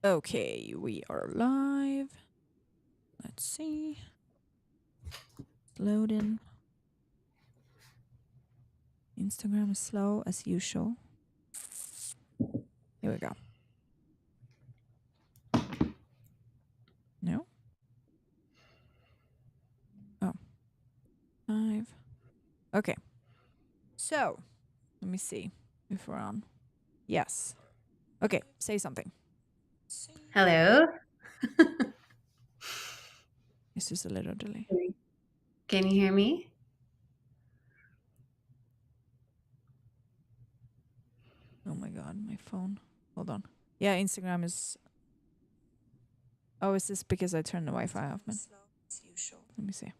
Okay, we are live. Let's see. Loading. Instagram is slow as usual. Here we go. No? Oh. Live. Okay. So, let me see if we're on. Yes. Okay, say something. Hello. It's just a little delay. Can you hear me? Oh my god, my phone. Hold on. Yeah, Instagram is. Oh, is this because I turned the Wi-Fi off, man? Let me see.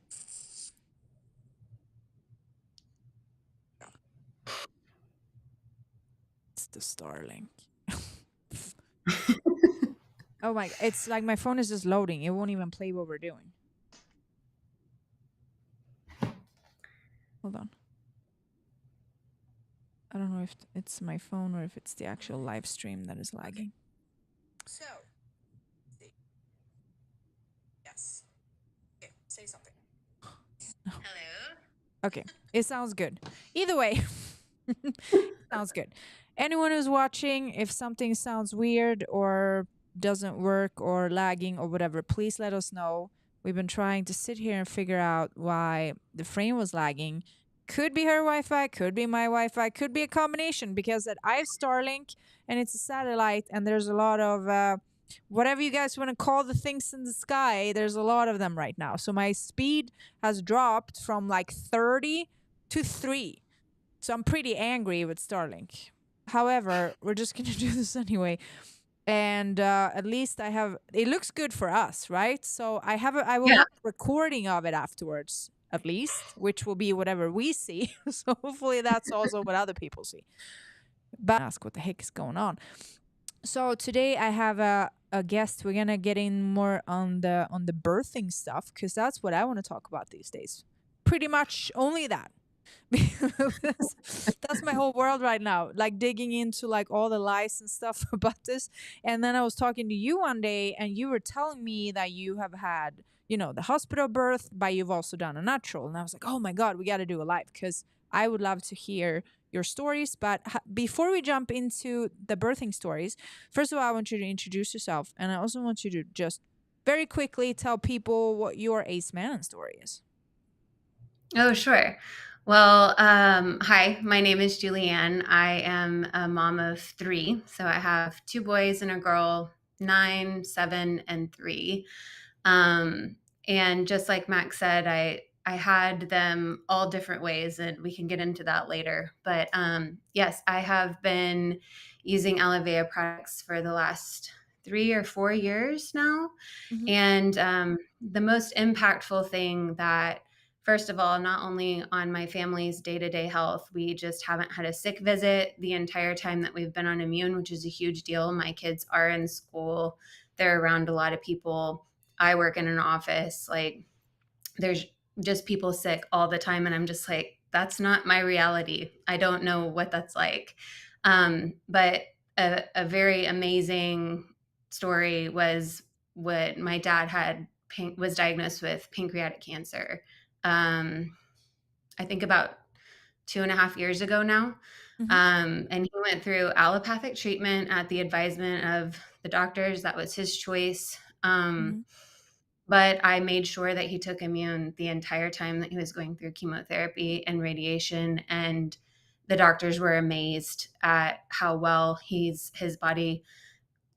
It's the Starlink. Oh my! It's like my phone is just loading. It won't even play what we're doing. Hold on. I don't know if it's my phone or if it's the actual live stream that is lagging. So, yes. Okay, say something. Hello. Okay, it sounds good. Either way, sounds good. Anyone who's watching, if something sounds weird or doesn't work or lagging or whatever, please let us know. We've been trying to sit here and figure out why the frame was lagging. Could be her Wi-Fi, could be my Wi-Fi, could be a combination because I have Starlink and it's a satellite and there's a lot of whatever you guys want to call the things in the sky, there's a lot of them right now. So my speed has dropped from like 30 to 3. So I'm pretty angry with Starlink. However, we're just going to do this anyway. And at least I have, it looks good for us, right? So I will Yeah. have a recording of it afterwards, at least, which will be whatever we see. So hopefully that's also what other people see. But ask what the heck is going on. So today I have a guest. We're gonna get in more on the birthing stuff because that's what I want to talk about these days. Pretty much only that. Because that's my whole world right now, like digging into like all the lies and stuff about this. And then I was talking to you one day and you were telling me that you have had, the hospital birth, but you've also done a natural. And I was like, oh my god, we got to do a live because I would love to hear your stories. But before we jump into the birthing stories, first of all, I want you to introduce yourself, and I also want you to just very quickly tell people what your Acemannan story is. Oh, sure. Well, hi, my name is Julianne. I am a mom of 3. So I have 2 boys and a girl, 9, 7, and 3. And just like Max said, I had them all different ways, and we can get into that later. But yes, I have been using aloe vera products for the last 3 or 4 years now. Mm-hmm. And the most impactful thing that, first of all, not only on my family's day-to-day health, we just haven't had a sick visit the entire time that we've been on immune, which is a huge deal. My kids are in school, they're around a lot of people. I work in an office. Like, there's just people sick all the time. And I'm just like, that's not my reality. I don't know what that's like. But a very amazing story was what my dad was diagnosed with pancreatic cancer. I think about 2.5 years ago now. Mm-hmm. And he went through allopathic treatment at the advisement of the doctors. That was his choice. Mm-hmm. But I made sure that he took immune the entire time that he was going through chemotherapy and radiation. And the doctors were amazed at how well his body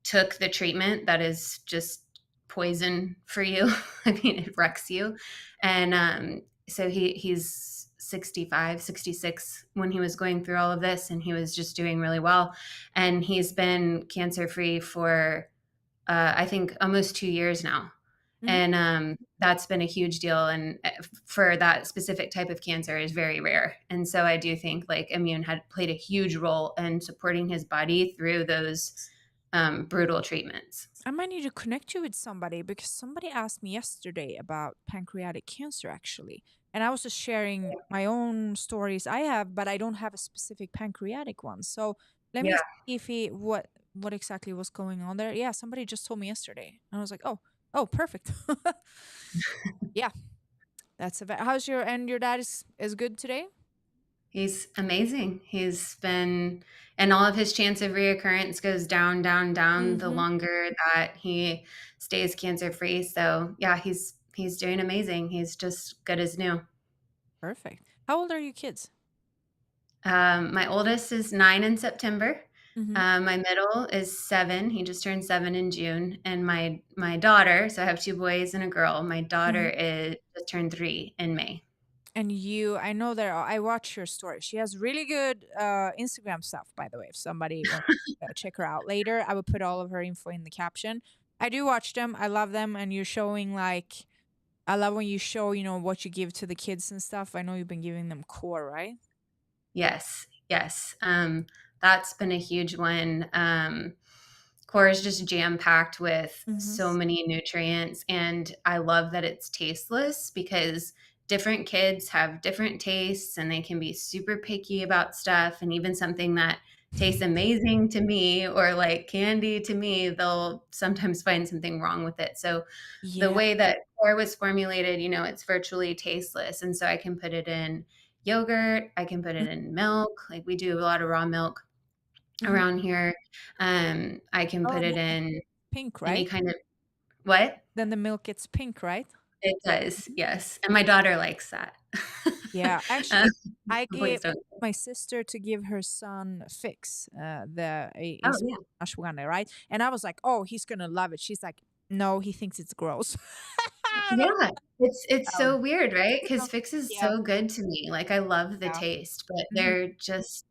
took the treatment that is just poison for you. I mean, it wrecks you. And so he's 65, 66 when he was going through all of this, and he was just doing really well. And he's been cancer free for I think almost 2 years now. Mm-hmm. And that's been a huge deal. And for that specific type of cancer is very rare. And so I do think like immune had played a huge role in supporting his body through those brutal treatments. I might need to connect you with somebody because somebody asked me yesterday about pancreatic cancer, actually. And I was just sharing my own stories I have, but I don't have a specific pancreatic one. So let me Yeah. see if he what exactly was going on there. Yeah, somebody just told me yesterday. And I was like, oh, perfect. Yeah, that's about. How's your dad is good today? He's amazing. He's been, and all of his chance of reoccurrence goes down, down, down the Mm-hmm. longer that he stays cancer free. So yeah, he's doing amazing. He's just good as new. Perfect. How old are your kids? My oldest is 9 in September. Mm-hmm. My middle is 7. He just turned 7 in June, and my daughter. So I have two boys and a girl. My daughter Mm-hmm. is just turned 3 in May. And I know that I watch her story. She has really good Instagram stuff, by the way. If somebody wants to check her out later, I will put all of her info in the caption. I do watch them. I love them. And you're showing like, I love when you show, what you give to the kids and stuff. I know you've been giving them core, right? Yes, yes. That's been a huge one. Core is just jam packed with Mm-hmm. so many nutrients, and I love that it's tasteless because different kids have different tastes and they can be super picky about stuff. And even something that tastes amazing to me or like candy to me, they'll sometimes find something wrong with it. So the Yeah. way that core was formulated, it's virtually tasteless. And so I can put it in yogurt, I can put it in milk. Like we do a lot of raw milk Mm-hmm. around here. I can Oh, put and it then in pink, any right? kind of what? Then the milk gets pink, right? It does, yes. And my daughter likes that. Yeah, Um, actually, I boys gave don't. my sister to give her son Fix, Oh is yeah. ashwagandha, right? And I was like, "Oh, he's gonna love it." She's like, "No, he thinks it's gross." And I'm Yeah, it's like, so weird, right? you Because know, Fix is yeah, so good to me. Like, I love the yeah, taste, but mhm,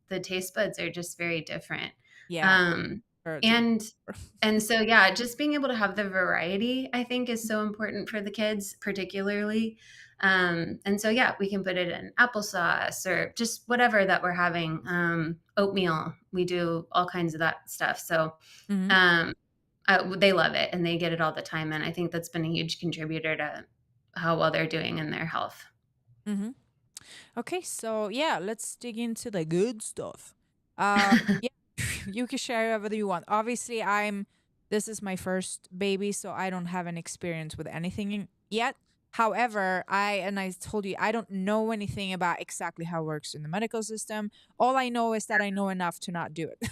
the taste buds are just very different. yeah, Um, birds. and and so, yeah, just being able to have the variety, I think, is so important for the kids, particularly. And so, yeah, we can put it in applesauce or just whatever that we're having. Oatmeal, we do all kinds of that stuff. So, Mhm, um, they love it and they get it all the time, and I think that's been a huge contributor to how well they're doing in their health. mhm. Okay, so yeah, let's dig into the good stuff. Yeah, you can share whatever you want. Obviously, this is my first baby, so I don't have an experience with anything yet. However, and I told you, I don't know anything about exactly how it works in the medical system. All I know is that I know enough to not do it.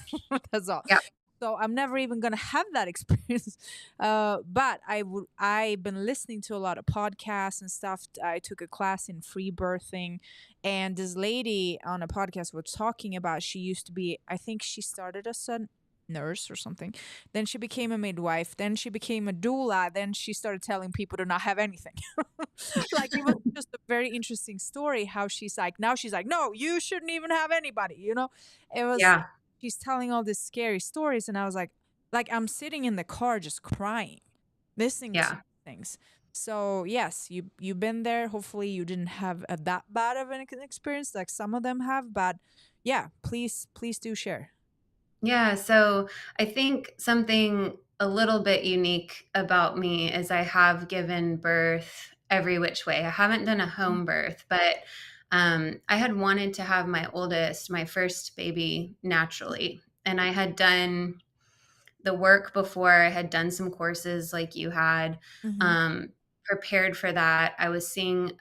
That's all. Yeah. So I'm never even gonna have that experience. But I've been listening to a lot of podcasts and stuff. I took a class in free birthing, and this lady on a podcast was talking about she used to be, I think she started as a nurse or something. Then she became a midwife. Then she became a doula. Then she started telling people to not have anything. Like it was just a very interesting story how now she's like, no, you shouldn't even have anybody, It was Yeah. she's telling all these scary stories, and I was like I'm sitting in the car just crying, listening to Yeah. these things. So yes, you've been there. Hopefully, you didn't have that bad of an experience like some of them have, but yeah, please do share. Yeah, so I think something a little bit unique about me is I have given birth every which way. I haven't done a Mhm. home birth, but I had wanted to have my oldest, my first baby, naturally. And I had done the work before. I had done some courses like you had, Mhm. um, prepared for that. I was seeing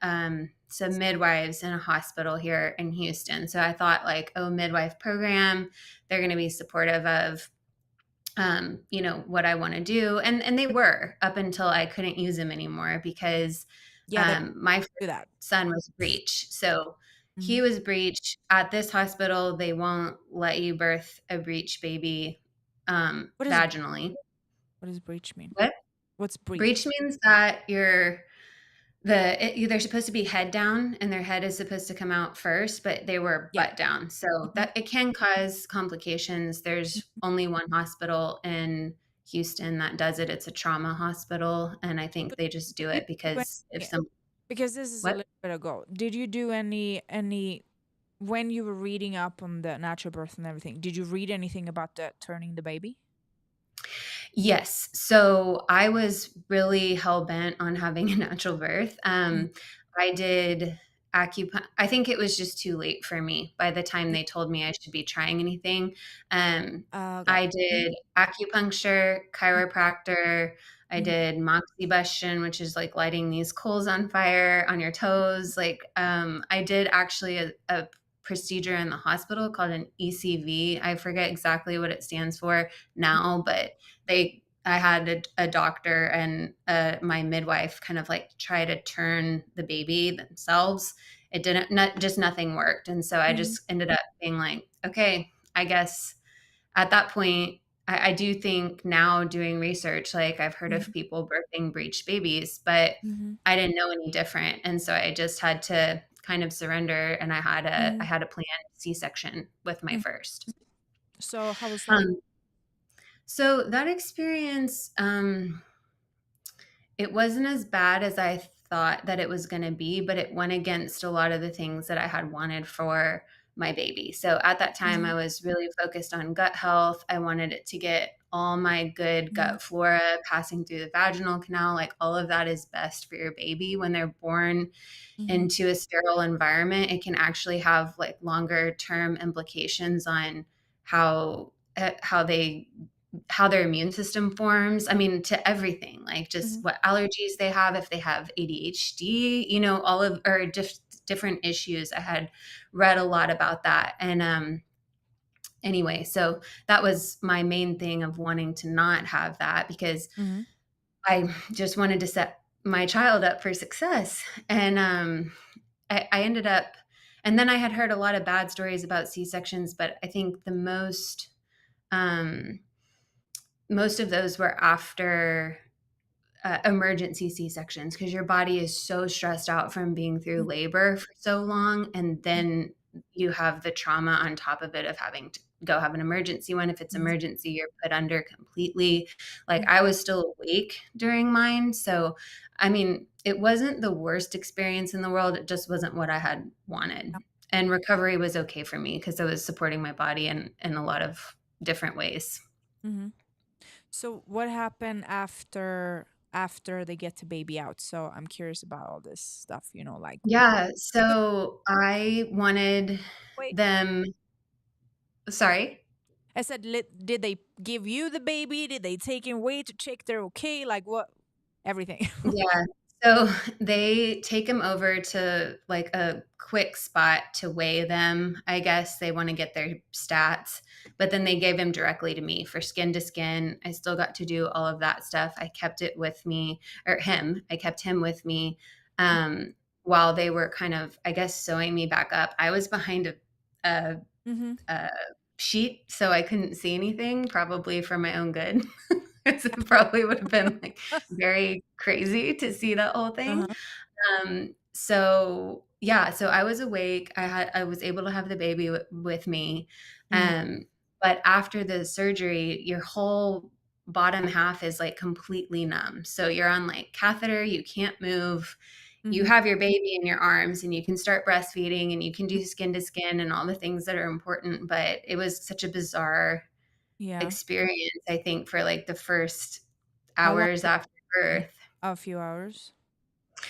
some midwives in a hospital here in Houston. So I thought, like, oh, midwife program, they're going to be supportive of what I want to do. And they were up until I couldn't use them anymore because Yeah, they my first do that. son was breech. So he Mhm. was breech at this hospital. They won't let you birth a breech baby What is vaginally. what does breach mean? What? What's Breech breach? means that they're supposed to be head down and their head is supposed to come out first, but they were Yeah. butt down. So Mhm. that it can cause complications. There's Mhm. only one hospital in Houston that does it. It's a trauma hospital, and I think But they just do did it you do because if any, some because this is a what? little bit ago. Did you do any when you were reading up on the natural birth and everything? Did you read anything about the turning the baby? Yes. So I was really hell bent on having a natural birth. Mhm. I did I think it was just too late for me by the time they told me I should be trying anything. Um, Got I it. did acupuncture, chiropractor. I Mhm, did moxibustion, which is like lighting these coals on fire on your toes. Like, I did actually a procedure in the hospital called an ECV. I forget exactly what it stands for now, but I had a doctor and my midwife kind of like try to turn the baby themselves. It didn't, not, just nothing worked. And so I mhm, just ended up being like, okay, I guess at that point, I do think now doing research, like I've heard of mhm, people birthing breech babies, but mhm, I didn't know any different. And so I just had to kind of surrender and I mhm, had a planned C-section with my mhm. first. So how was that? Um, so that experience, it wasn't as bad as I thought that it was gonna be, but it went against a lot of the things that I had wanted for my baby. So at that time, I Mhm, was really focused on gut health. I wanted it to get all my good mhm, gut flora passing through the vaginal canal. Like, all of that is best for your baby when they're born mhm, into a sterile environment. It can actually have, like, longer term implications on how how they how their immune system forms. I mean, to everything, like just mhm, what allergies they have, if they have ADHD, all of, or different issues. I had read a lot about that. And anyway, so that was my main thing of wanting to not have that, because mhm, I just wanted to set my child up for success. And I ended up, and then I had heard a lot of bad stories about C-sections, but I think um, most of those were after emergency C-sections, because your body is so stressed out from being through mhm, labor for so long, and then you have the trauma on top of it of having to go have an emergency one. If it's mhm, emergency, you're put under completely. Like, mhm, I was still awake during mine, so I mean, it wasn't the worst experience in the world. It just wasn't what I had wanted. And recovery was okay for me because I was supporting my body in a lot of different ways. mhm. So what happened after they get the baby out? So I'm curious about all this stuff, like Yeah, so I wanted wait. them. Sorry? I said, did they give you the baby? Did they take him away to check they're okay? Like what? Everything. Yeah. So they take them over to, like, a quick spot to weigh them. I guess they wanna get their stats, but then they gave him directly to me for skin to skin. I still got to do all of that stuff. I kept it with me, or him. I kept him with me, um, while they were kind of, I guess, sewing me back up. I was behind a Mm-hmm. a sheet, so I couldn't see anything, probably for my own good. 'Cause it probably would have been, like, very crazy to see that whole thing. Uh-huh. So yeah, so I was awake. I was able to have the baby with me. Mm-hmm. But after the surgery, your whole bottom half is like completely numb. So you're on like catheter, you can't move. You Mm-hmm. have your baby in your arms and you can start breastfeeding and you can do skin to skin and all the things that are important. But it was such a bizarre Yeah. experience, I think, for like the first How long hours did after it take? birth. A few hours.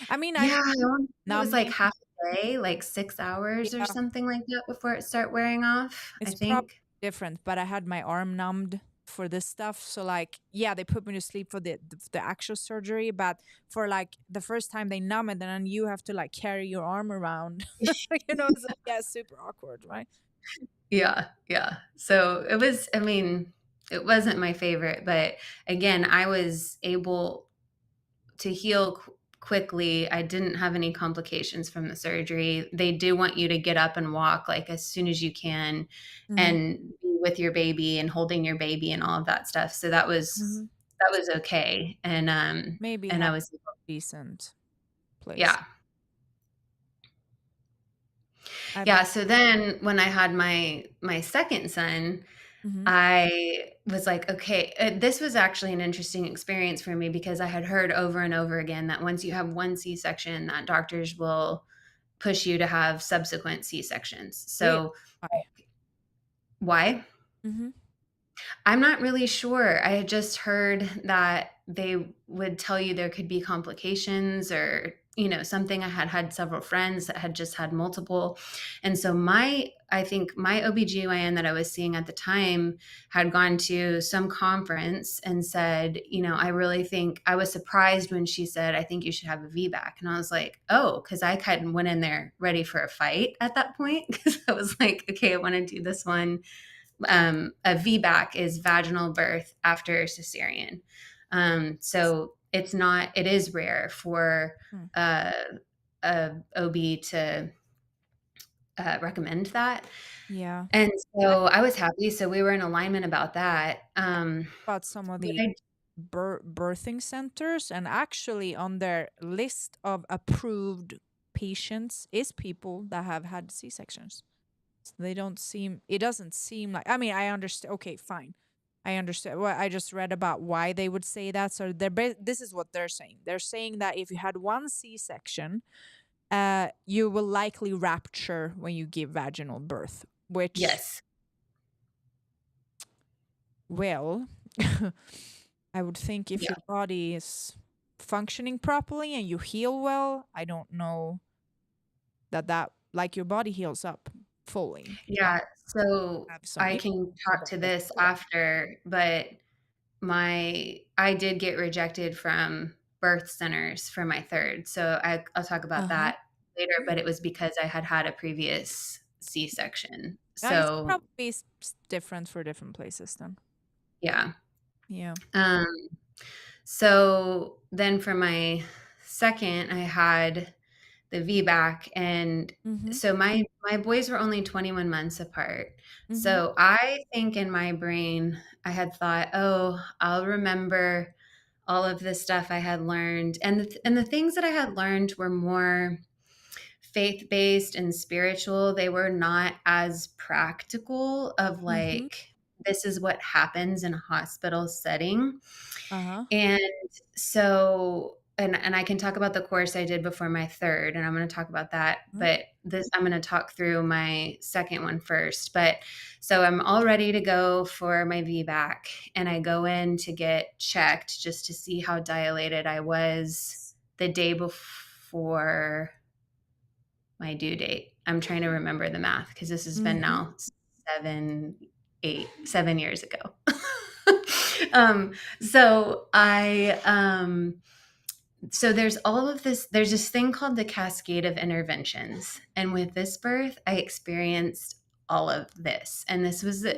I mean, I Yeah, I want it was like numbing. half a day, like 6 hours or Yeah, something like that before it start wearing off, I it's probably think. different, but I had my arm numbed for this stuff. So like, yeah, they put me to sleep for the actual surgery, but for like the first time they numb it, and then you have to like carry your arm around. It's like, yeah, super awkward, right? Yeah, yeah. So it was, I mean, it wasn't my favorite, but again, I was able to heal quickly. I didn't have any complications from the surgery. They do want you to get up and walk like as soon as you can Mm-hmm. and be with your baby and holding your baby and all of that stuff. So Mm-hmm. that was okay. Maybe And have I was able, decent place. yeah. I bet. Yeah, so then when I had my second son, Mm-hmm. I was like, okay, this was actually an interesting experience for me because I had heard over and over again that once you have one C-section, that doctors will push you to have subsequent C-sections. Really? So Why? why? Mm-hmm. I'm not really sure. I had just heard that they would tell you there could be complications or something. I had several friends that had just had multiple. And so I think my OBGYN that I was seeing at the time had gone to some conference and said, I really think, I was surprised when she said, I think you should have a VBAC. And I was like, oh, because I kind of went in there ready for a fight at that point. Because I was like, okay, I want to do this one. A VBAC is vaginal birth after cesarean. So it is rare for Hmm. uh, a OB to recommend that. Yeah. And I so I was happy. So we were in alignment about that. about some of What the birthing centers, and actually on their list of approved patients is people that have had C-sections. They don't seem, it doesn't seem like, I mean, I understand. Okay, fine. I understand. Well, I just read about why they would say that. So this is what they're saying. They're saying that if you had one C-section, you will likely rupture when you give vaginal birth, which, Yes. well, I would think if Yeah. your body is functioning properly and you heal well, I don't know that like your body heals up fully. Yeah. So Have some I issues, can but talk that to doesn't this kill it. after, but I did get rejected from birth centers for my third. So I'll talk about Uh-huh. that later, but it was because I had a previous C-section. It's So probably different for different places then. yeah. Yeah. Um, so then for my second, I had the VBAC, and Mm-hmm. so my boys were only 21 months apart. Mm-hmm. So I think in my brain I had thought, "Oh, I'll remember all of the stuff I had learned." And the things that I had learned were more faith-based and spiritual. They were not as practical of Mm-hmm. like, this is what happens in a hospital setting. Uh-huh. And so, and I can talk about the course I did before my third, and I'm going to talk about that. Uh-huh. But I'm going to talk through my second one first. But so I'm all ready to go for my VBAC, and I go in to get checked just to see how dilated I was the day before my due date. I'm trying to remember the math because this has been Mm-hmm. now 7 years ago. um, so I so there's all of this, there's this thing called the cascade of interventions. And with this birth, I experienced all of this. And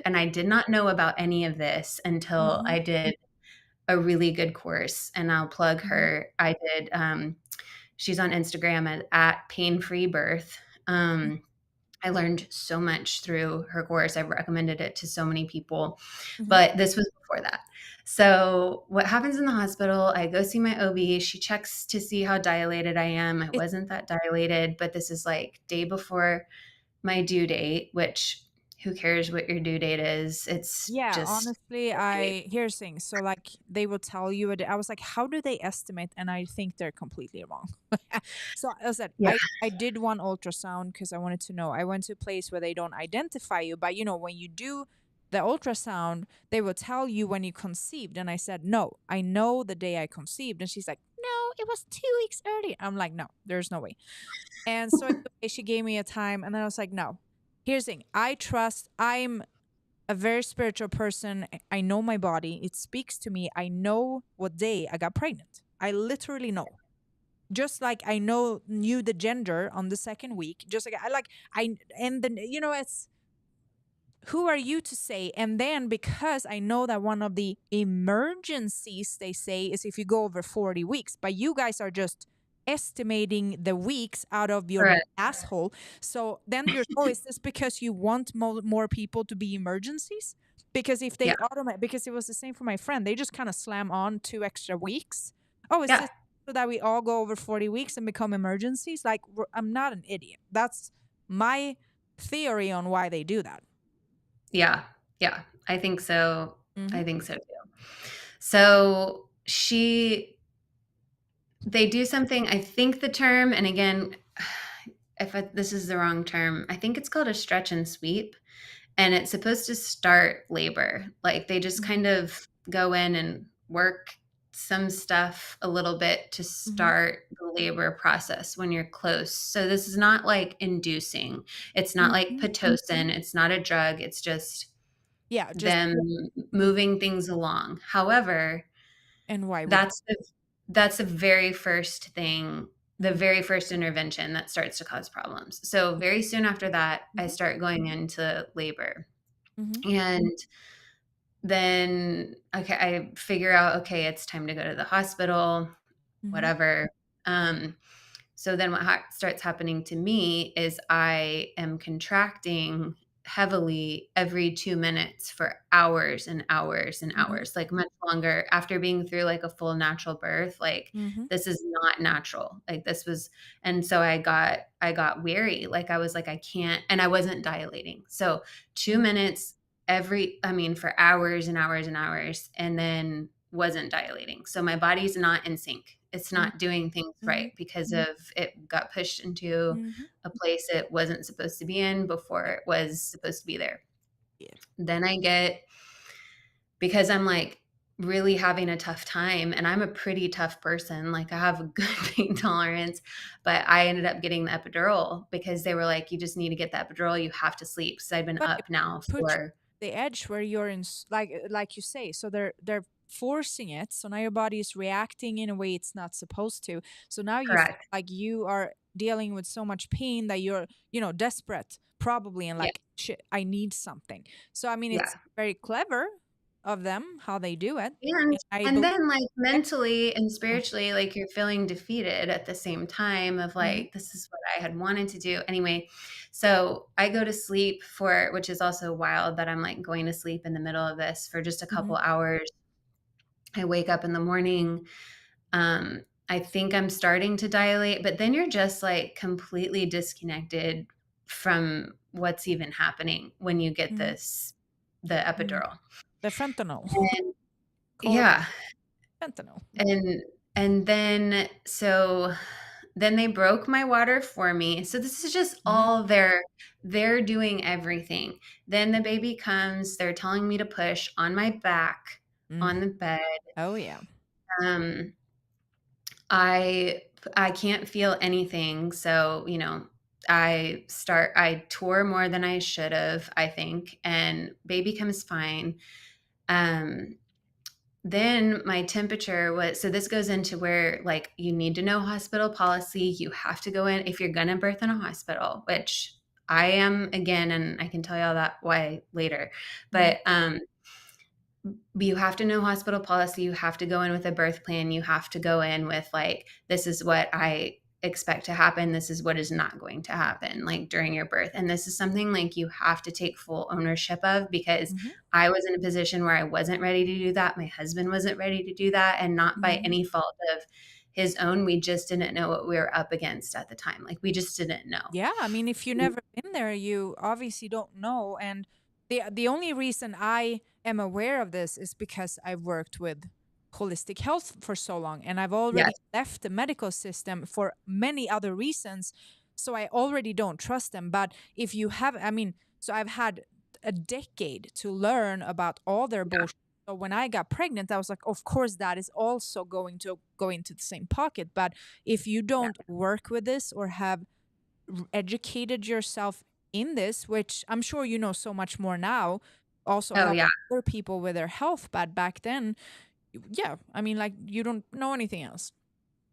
and I did not know about any of this until Mm-hmm. I did a really good course. And I'll plug Mm-hmm. her. I did, she's on Instagram at Pain Free Birth. I learned so much through her course. I've recommended it to so many people, Mm-hmm. but this was before that. So, what happens in the hospital? I go see my OB. She checks to see how dilated I am. I It, wasn't that dilated, but this is like day before my due date, which who cares what your due date is? It's yeah, just honestly, I hear things. So like they will tell you I was like, how do they estimate? And I think they're completely wrong. So I said, yeah, I did one ultrasound because I wanted to know. I went to a place where they don't identify you, but when you do the ultrasound, they will tell you when you conceived. And I said, no, I know the day I conceived. And she's like, no, it was 2 weeks earlier. I'm like, no, there's no way. And so anyway, she gave me a time, and then I was like, no. Here's the thing. I'm a very spiritual person. I know my body. It speaks to me. I know what day I got pregnant. I literally know. Just like I knew the gender on the second week. Just like I and then it's, who are you to say? And then because I know that one of the emergencies they say is if you go over 40 weeks, but you guys are just estimating the weeks out of your correct. asshole. So then you're, oh, is this because you want more people to be emergencies? Because if Yeah, they automate, because it was the same for my friend, they just kind of slam on 2 extra weeks. Oh, is yeah, this so that we all go over 40 weeks and become emergencies? Like, I'm not an idiot. That's my theory on why they do that. yeah, yeah. I think so. Mm-hmm. I think so too. So they do something, I think the term, and again, this is the wrong term, I think it's called a stretch and sweep, and it's supposed to start labor. Like they just Mm-hmm. kind of go in and work some stuff a little bit to Mm-hmm. start the labor process when you're close. So this is not like inducing. It's not like Mm-hmm. Pitocin. It's not a drug. It's just Yeah, just them moving things along. However, and why would that's the very first thing, the mm-hmm. very first intervention that starts to cause problems. So very soon after that, I Mm-hmm. start going into labor. Mm-hmm. And then, okay, I figure out, okay, it's time to go to the hospital, Mm-hmm. whatever. Um, so then what starts happening to me is I am contracting heavily every 2 minutes for hours and hours and Mm-hmm. hours, like much longer after being through like a full natural birth. Like Mm-hmm. this is not natural. Like this was, and so I got weary. Like I was like, I can't, and I wasn't dilating. So 2 minutes I mean, for hours and hours and hours, and then wasn't dilating. So my body's not in sync. It's not doing things right Mm-hmm. because of it got pushed into Mm-hmm. a place it wasn't supposed to be in before it was supposed to be there. Yeah. Then because I'm like really having a tough time, and I'm a pretty tough person. Like I have a good pain tolerance, but I ended up getting the epidural because they were like, you just need to get the epidural. You have to sleep. So I'd been But it up now put you for the edge where you're in, like you say. So they're forcing it. So now your body is reacting in a way it's not supposed to. So now you feel correct. like you are dealing with so much pain that you're, desperate probably, and Yeah. like, shit, I need something. So I mean, Yeah. it's very clever of them how they do it. And And I and believe. then, like, mentally and spiritually, like, you're feeling defeated at the same time of, Mm-hmm. like, "This is what I had wanted to do." Anyway, so I go to sleep for which is also wild that I'm, like, going to sleep in the middle of this for just a Mm-hmm. couple hours. I wake up in the morning, I think I'm starting to dilate, but then you're just, like, completely disconnected from what's even happening when you get Mm-hmm. the Mm-hmm. epidural. The fentanyl. And Call it yeah. fentanyl. And then they broke my water for me. So this is just Mm-hmm. all they're doing everything. Then the baby comes, they're telling me to push on my back Mm. on the bed. Oh yeah. Um I I can't feel anything. So, I tore more than I should have, I think, and baby comes fine. Um Then my temperature was so this goes into where, like, you need to know hospital policy. You have to go in if you're gonna birth in a hospital, which I am again, and I can tell y'all that why later. Mm-hmm. But, you have to know hospital policy. You have to go in with a birth plan. You have to go in with, like, "This is what I expect to happen. This is what is not going to happen, like, during your birth." And this is something, like, you have to take full ownership of because Mm-hmm. I was in a position where I wasn't ready to do that. My husband wasn't ready to do that, and not by Mm-hmm. any fault of his own. We just didn't know what we were up against at the time. Like, we just didn't know. Yeah, I mean, if you never been there, you obviously don't know. And the only reason I am aware of this is because I've worked with holistic health for so long, and I've Yes. already left the medical system for many other reasons. So I already don't trust them. But if you have, I mean, so I've had a decade to learn about all their Yeah. bullshit. So when I got pregnant, I was like, of course, that is also going to go into the same pocket. But if you Yeah. don't work with this or have educated yourself in this, which I'm sure you know so much more now, also Oh, help yeah. other people with their health. But back then, yeah, I mean, like you don't know anything else.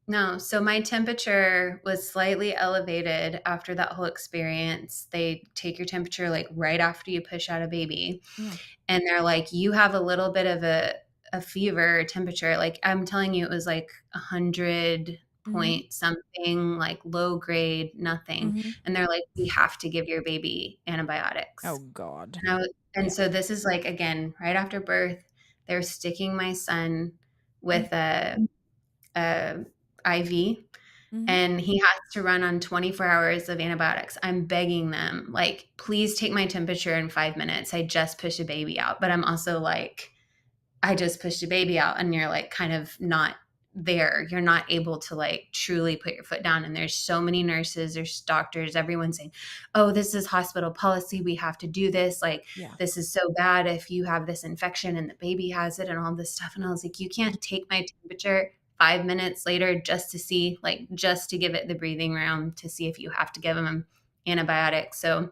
No, so my temperature was slightly elevated after that whole experience. They take your temperature, like, right after you push out a baby, Yeah. and they're like, "You have a little bit of a fever temperature." Like, I'm telling you, it was like 100 Mm-hmm. point something, like low grade, nothing, Mm-hmm. and they're like, "We have to give your baby Oh antibiotics." God. And Yeah. so this is, like, again, right after birth, they're sticking my son with a IV, Mm-hmm. and he has to run on 24 hours of antibiotics. I'm begging them, like, "Please take my temperature in 5 minutes. I just pushed a baby out." But I'm also like, "I just pushed a baby out," and you're, like, kind of not there. You're not able to like truly put your foot down. And there's so many nurses, there's doctors, everyone's saying, oh, this is hospital policy. We have to do this. Like, Yeah. this is so bad if you have this infection and the baby has it and all this stuff. And I was like, you can't take my temperature 5 minutes later just to see, like, just to give it the breathing room to see if you have to give them antibiotics. So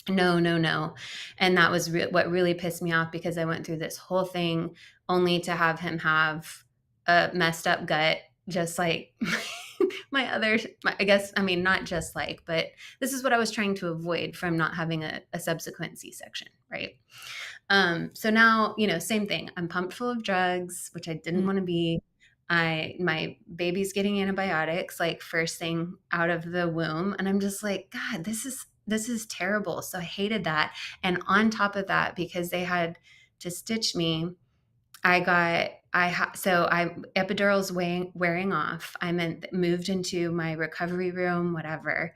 no, no, no. And that was what really pissed me off, because I went through this whole thing only to have him have a messed up gut, just like I guess, I mean, not just like, but this is what I was trying to avoid from not having a subsequent C-section, right? So now, same thing. I'm pumped full of drugs, which I didn't want to be. My baby's getting antibiotics like first thing out of the womb, and I'm just like, God, this is terrible. So I hated that. And on top of that, because they had to stitch me, epidurals wearing off. Moved into my recovery room, whatever.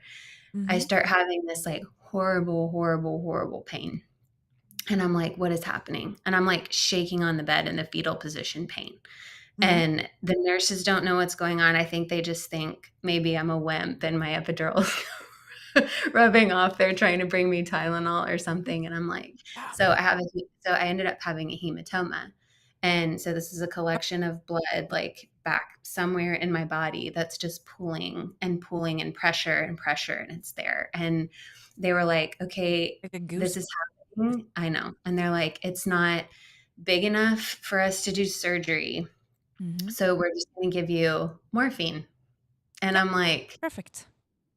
I Mm-hmm. start having this like horrible, horrible, horrible pain. And I'm like, what is happening? And I'm like shaking on the bed in the fetal position pain. Mm-hmm. And the nurses don't know what's going on. I think they just think maybe I'm a wimp and my epidural's rubbing off. They're trying to bring me Tylenol or something. And I'm like, Yeah. so I ended up having a hematoma. And so this is a collection of blood like back somewhere in my body that's just pulling and pulling and pressure, and it's there. And they were like, okay, Like a this goose. is happening. I know. And they're like, it's not big enough for us to do surgery. Mm-hmm. So we're just going to give you morphine. And Yeah. I'm like, Perfect.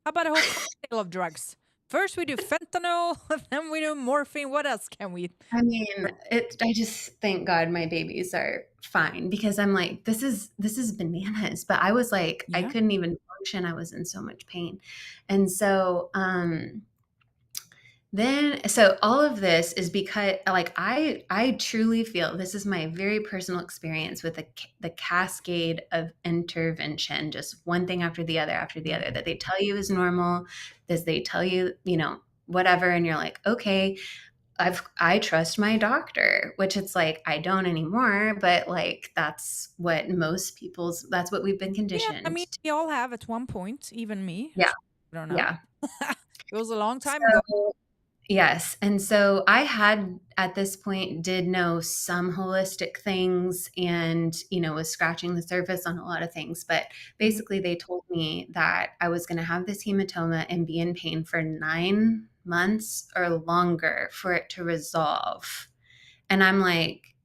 How about a whole cocktail of drugs? First we do fentanyl, then we do morphine. What else can we? I mean, I just thank God my babies are fine, because I'm like, this is bananas. But I was like, I Yeah. couldn't even function. I was in so much pain. And so, so all of this is because like I truly feel this is my very personal experience with the cascade of intervention, just one thing after the other, that they tell you is normal, as they tell you, whatever, and you're like, okay, I trust my doctor, which it's like I don't anymore, but like that's what we've been Yeah. I conditioned mean, to. we all have at one point, even me. Yeah, I don't know. yeah. It was a long time ago. So yes. And so I had at this point did know some holistic things and, was scratching the surface on a lot of things. But Mhm. basically, they told me that I was going to have this hematoma and be in pain for 9 months or longer for it to resolve. And I'm like,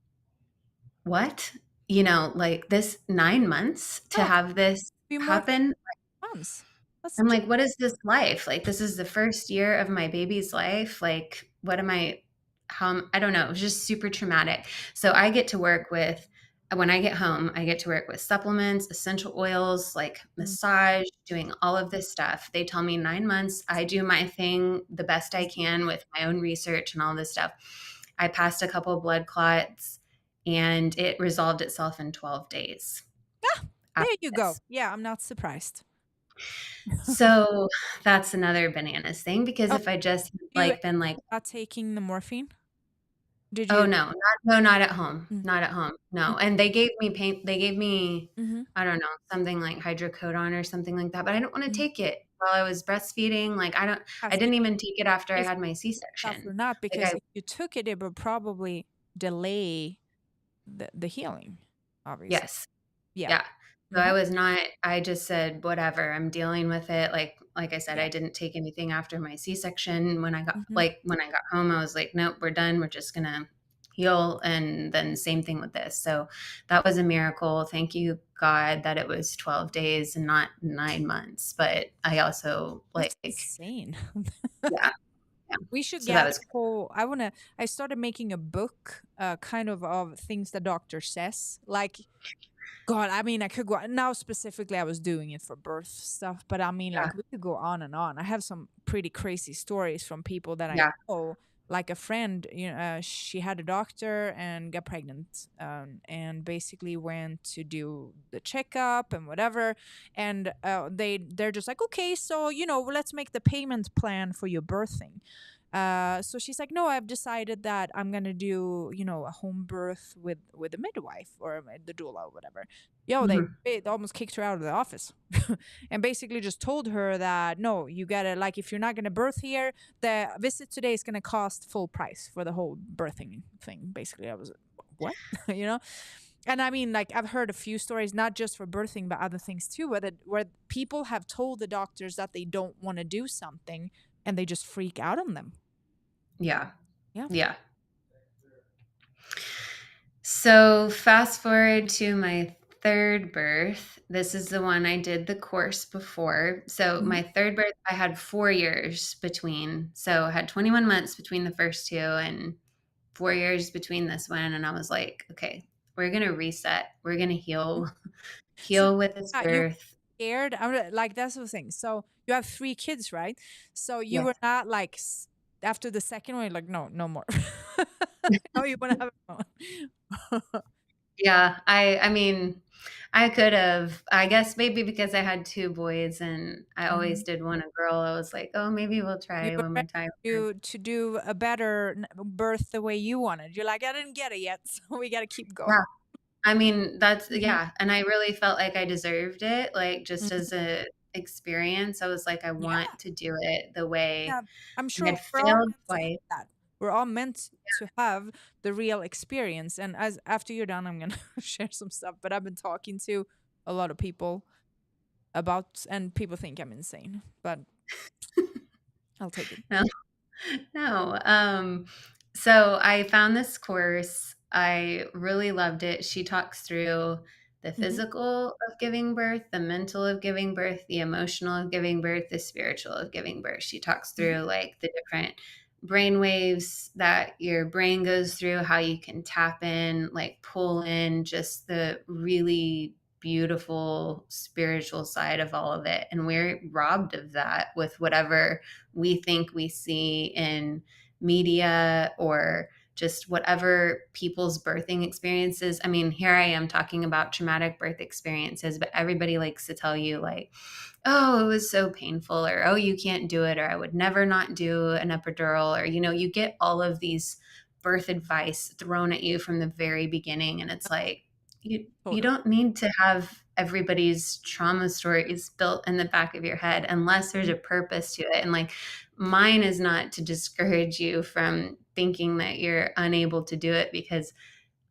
what? Like this 9 months to Oh, have this be more than happen? months. That's I'm just like, what is this life? Like, this is the first year of my baby's life. Like, what am I, I don't know. It was just super traumatic. So I get to work with, when I get home, I get to work with supplements, essential oils, like mm, massage, doing all of this stuff. They tell me 9 months. I do my thing the best I can with my own research and all this stuff. I passed a couple blood clots and it resolved itself in 12 days there after you go. this. Yeah, I'm not surprised. So that's another bananas thing, because Oh, if I just had, you ended like been like, up not taking the morphine? Did oh you? no, not at home, Mm, not at home, mm, no. And they gave me, mhm. I don't know, something like hydrocodone or something like that, but I didn't want to Mm. take it while I was breastfeeding. Like I Yes, didn't even take it after I if had my stuff or C-section. not, Like because if you took it, it would probably delay the healing, obviously. yes. Yeah. Yeah. So Mhm. I just said, whatever, I'm dealing with it. Like I said, Yeah. I didn't take anything after my C-section. Mhm. When I got home, I was like, nope, we're done. We're just gonna heal. And then same thing with this. So that was a miracle. Thank you, God, that it was 12 days and not 9 months. But I also That's like, insane. yeah, yeah. We should So that gather was a whole I started making a book, kind of things the doctor says. Like, God, I mean, I could go now specifically. I was doing it for birth stuff, but I mean, yeah, like, we could go on and on. I have some pretty crazy stories from people that I yeah, know. Like a friend, she had a doctor and got pregnant, and basically went to do the checkup and whatever. And they're just like, okay, so let's make the payment plan for your birthing. So she's like, no, I've decided that I'm gonna do, a home birth with a midwife or the doula or whatever. Yo, Mhm. they almost kicked her out of the office, and basically just told her that no, you gotta, like, if you're not gonna birth here, the visit today is gonna cost full price for the whole birthing thing. Basically, I was what, you know. And I mean, like, I've heard a few stories, not just for birthing, but other things too, where people have told the doctors that they don't want to do something, and they just freak out on them. Yeah. Yeah. Yeah. So fast forward to my third birth. This is the one I did the course before. So Mhm. my third birth, I had 4 years between. So I had 21 months between the first two and 4 years between this one. And I was like, okay, we're gonna reset. We're gonna Mhm. So heal with this you birth. scared? Like, that's the thing. So you have 3 kids, right? So you Yes. were not like after the second one, you're like, no, no more. No, you want to have another one. Yeah. I mean, I could have, I guess maybe because I had two boys and I always Mhm. did want a girl, I was like, oh, maybe we'll You try were one more ready time. to do a better birth the way you wanted. You're like, I didn't get it yet, so we got to keep going. Yeah. I mean, that's Mhm. yeah, and I really felt like I deserved it, like, just Mhm. as a experience, I was like, I Yeah. want to do it the way Yeah, I'm I sure had we're all failed meant to have twice. that. We're all meant to have the real experience. And as after you're done, I'm gonna share some stuff. But I've been talking to a lot of people about, and people think I'm insane, but I'll take it. No, no, so I found this course, I really loved it. She talks through the Hmm. physical of giving birth, the mental of giving birth, the emotional of giving birth, the spiritual of giving birth. She talks Hmm. through, like, the different brain waves that your brain goes through, how you can tap in, like, pull in just the really beautiful spiritual side of all of it, and we're robbed of that with whatever we think we see in media or just whatever people's birthing experiences. I mean, here I am talking about traumatic birth experiences, but everybody likes to tell you, like, oh, it was so painful, or oh, you can't do it, or I would never not do an epidural, or, you get all of these birth advice thrown at you from the very beginning. And it's like, you Totally. don't need to have everybody's trauma stories built in the back of your head unless there's Mhm. a purpose to it. And like, mine is not to discourage you from thinking that you're unable to do it, because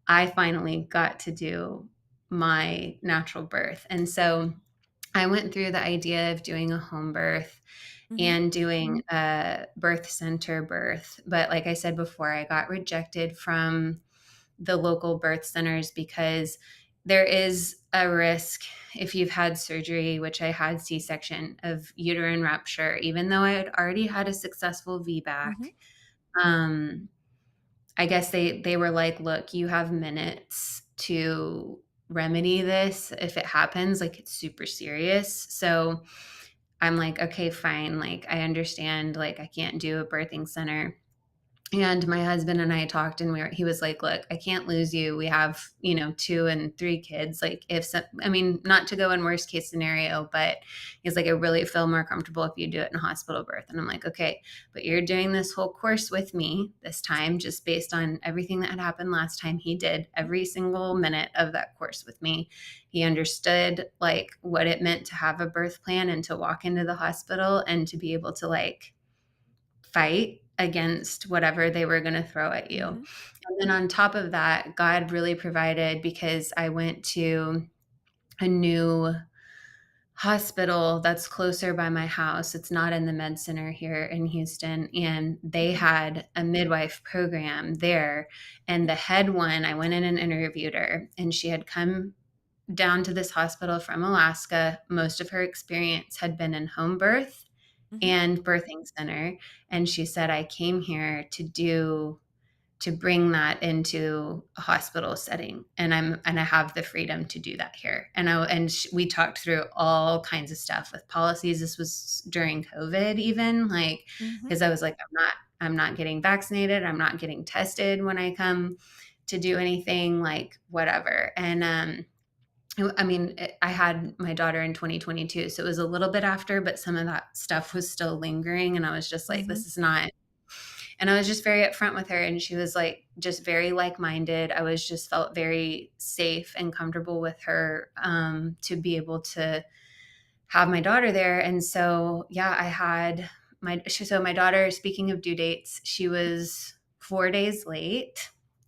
I finally got to do my natural birth. And so I went through the idea of doing a home birth Mhm. and doing a birth center birth. But like I said before, I got rejected from the local birth centers because there is a risk if you've had surgery, which I had C-section, of uterine rupture, even though I had already had a successful VBAC. Mhm. Um, I guess they were like, look, you have minutes to remedy this if it happens, like it's super serious. So I'm like, okay, fine. Like I understand, like I can't do a birthing center. And my husband and I talked, and he was like, look, I can't lose you. We have, 2 and 3 kids. Like if some, I mean, not to go in worst case scenario, but he's like, I really feel more comfortable if you do it in a hospital birth. And I'm like, okay, but you're doing this whole course with me this time, just based on everything that had happened last time. He did every single minute of that course with me. He understood like what it meant to have a birth plan and to walk into the hospital and to be able to like fight against whatever they were going to throw at you. Mhm. And then on top of that, God really provided, because I went to a new hospital that's closer by my house. It's not in the med center here in Houston. And they Mhm. had a midwife program there. And the head one, I went in and interviewed her, and she had come down to this hospital from Alaska. Most of her experience had been in home birth Mhm. and birthing center. And she said, I came here to bring that into a hospital setting, and I have the freedom to do that here. We talked through all kinds of stuff with policies. This was during COVID, even, like, Mhm. because I was like, I'm not getting vaccinated, I'm not getting tested when I come to do anything, like whatever. And I mean, I had my daughter in 2022, so it was a little bit after, but some of that stuff was still lingering. And I was just like, Mhm. this is not And I was just very upfront with her, and she was like just very like-minded. I was just felt very safe and comfortable with her, to be able to have my daughter there. And so, yeah, I had so my daughter, speaking of due dates, she was 4 days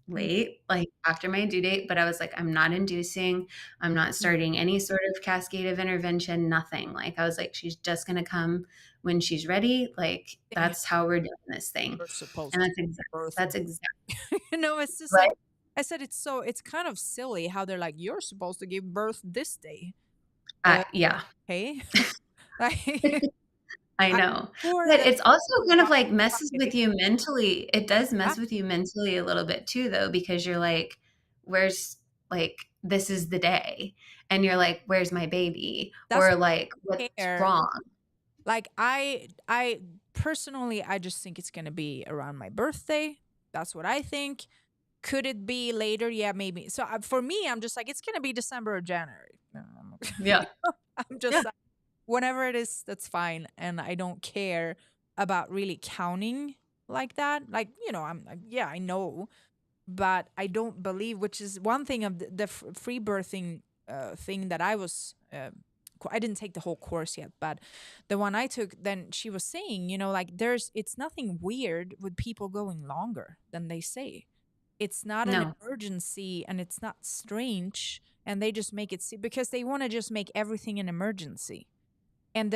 Mm. like after my due date, but I was like, I'm not inducing, I'm not Mm. starting any sort of cascade of intervention, nothing. Like, I was like, she's just going to come when she's ready. Like, Same here. that's how we're doing this thing. You're supposed And to birth. that's exactly It's just like what I said. It's kind of silly how they're like, you're supposed to give birth this day. yeah. Okay, like I I'm know. sure But that it's also kind of like messes okay. with you mentally. It does Yeah, mess with you mentally a little bit too, though, because you're like, where's like, this is the day. And you're like, where's my baby? that's Or like, what's fair. wrong? Like I personally, I just think it's gonna be around my birthday. That's what I think. Could it be later? Yeah, maybe. So for me, I'm just like it's gonna be December or January. Yeah. I'm just Yeah. like, whenever it is, that's fine, and I don't care about really counting like that. Like yeah, I know, but I don't believe, which is one thing of the free birthing thing that I was. I didn't take the whole course yet, but the one I took, then she was saying, like it's nothing weird with people going longer than they say. It's not an No. emergency and it's not strange. And they just make it because they want to just make everything an emergency. And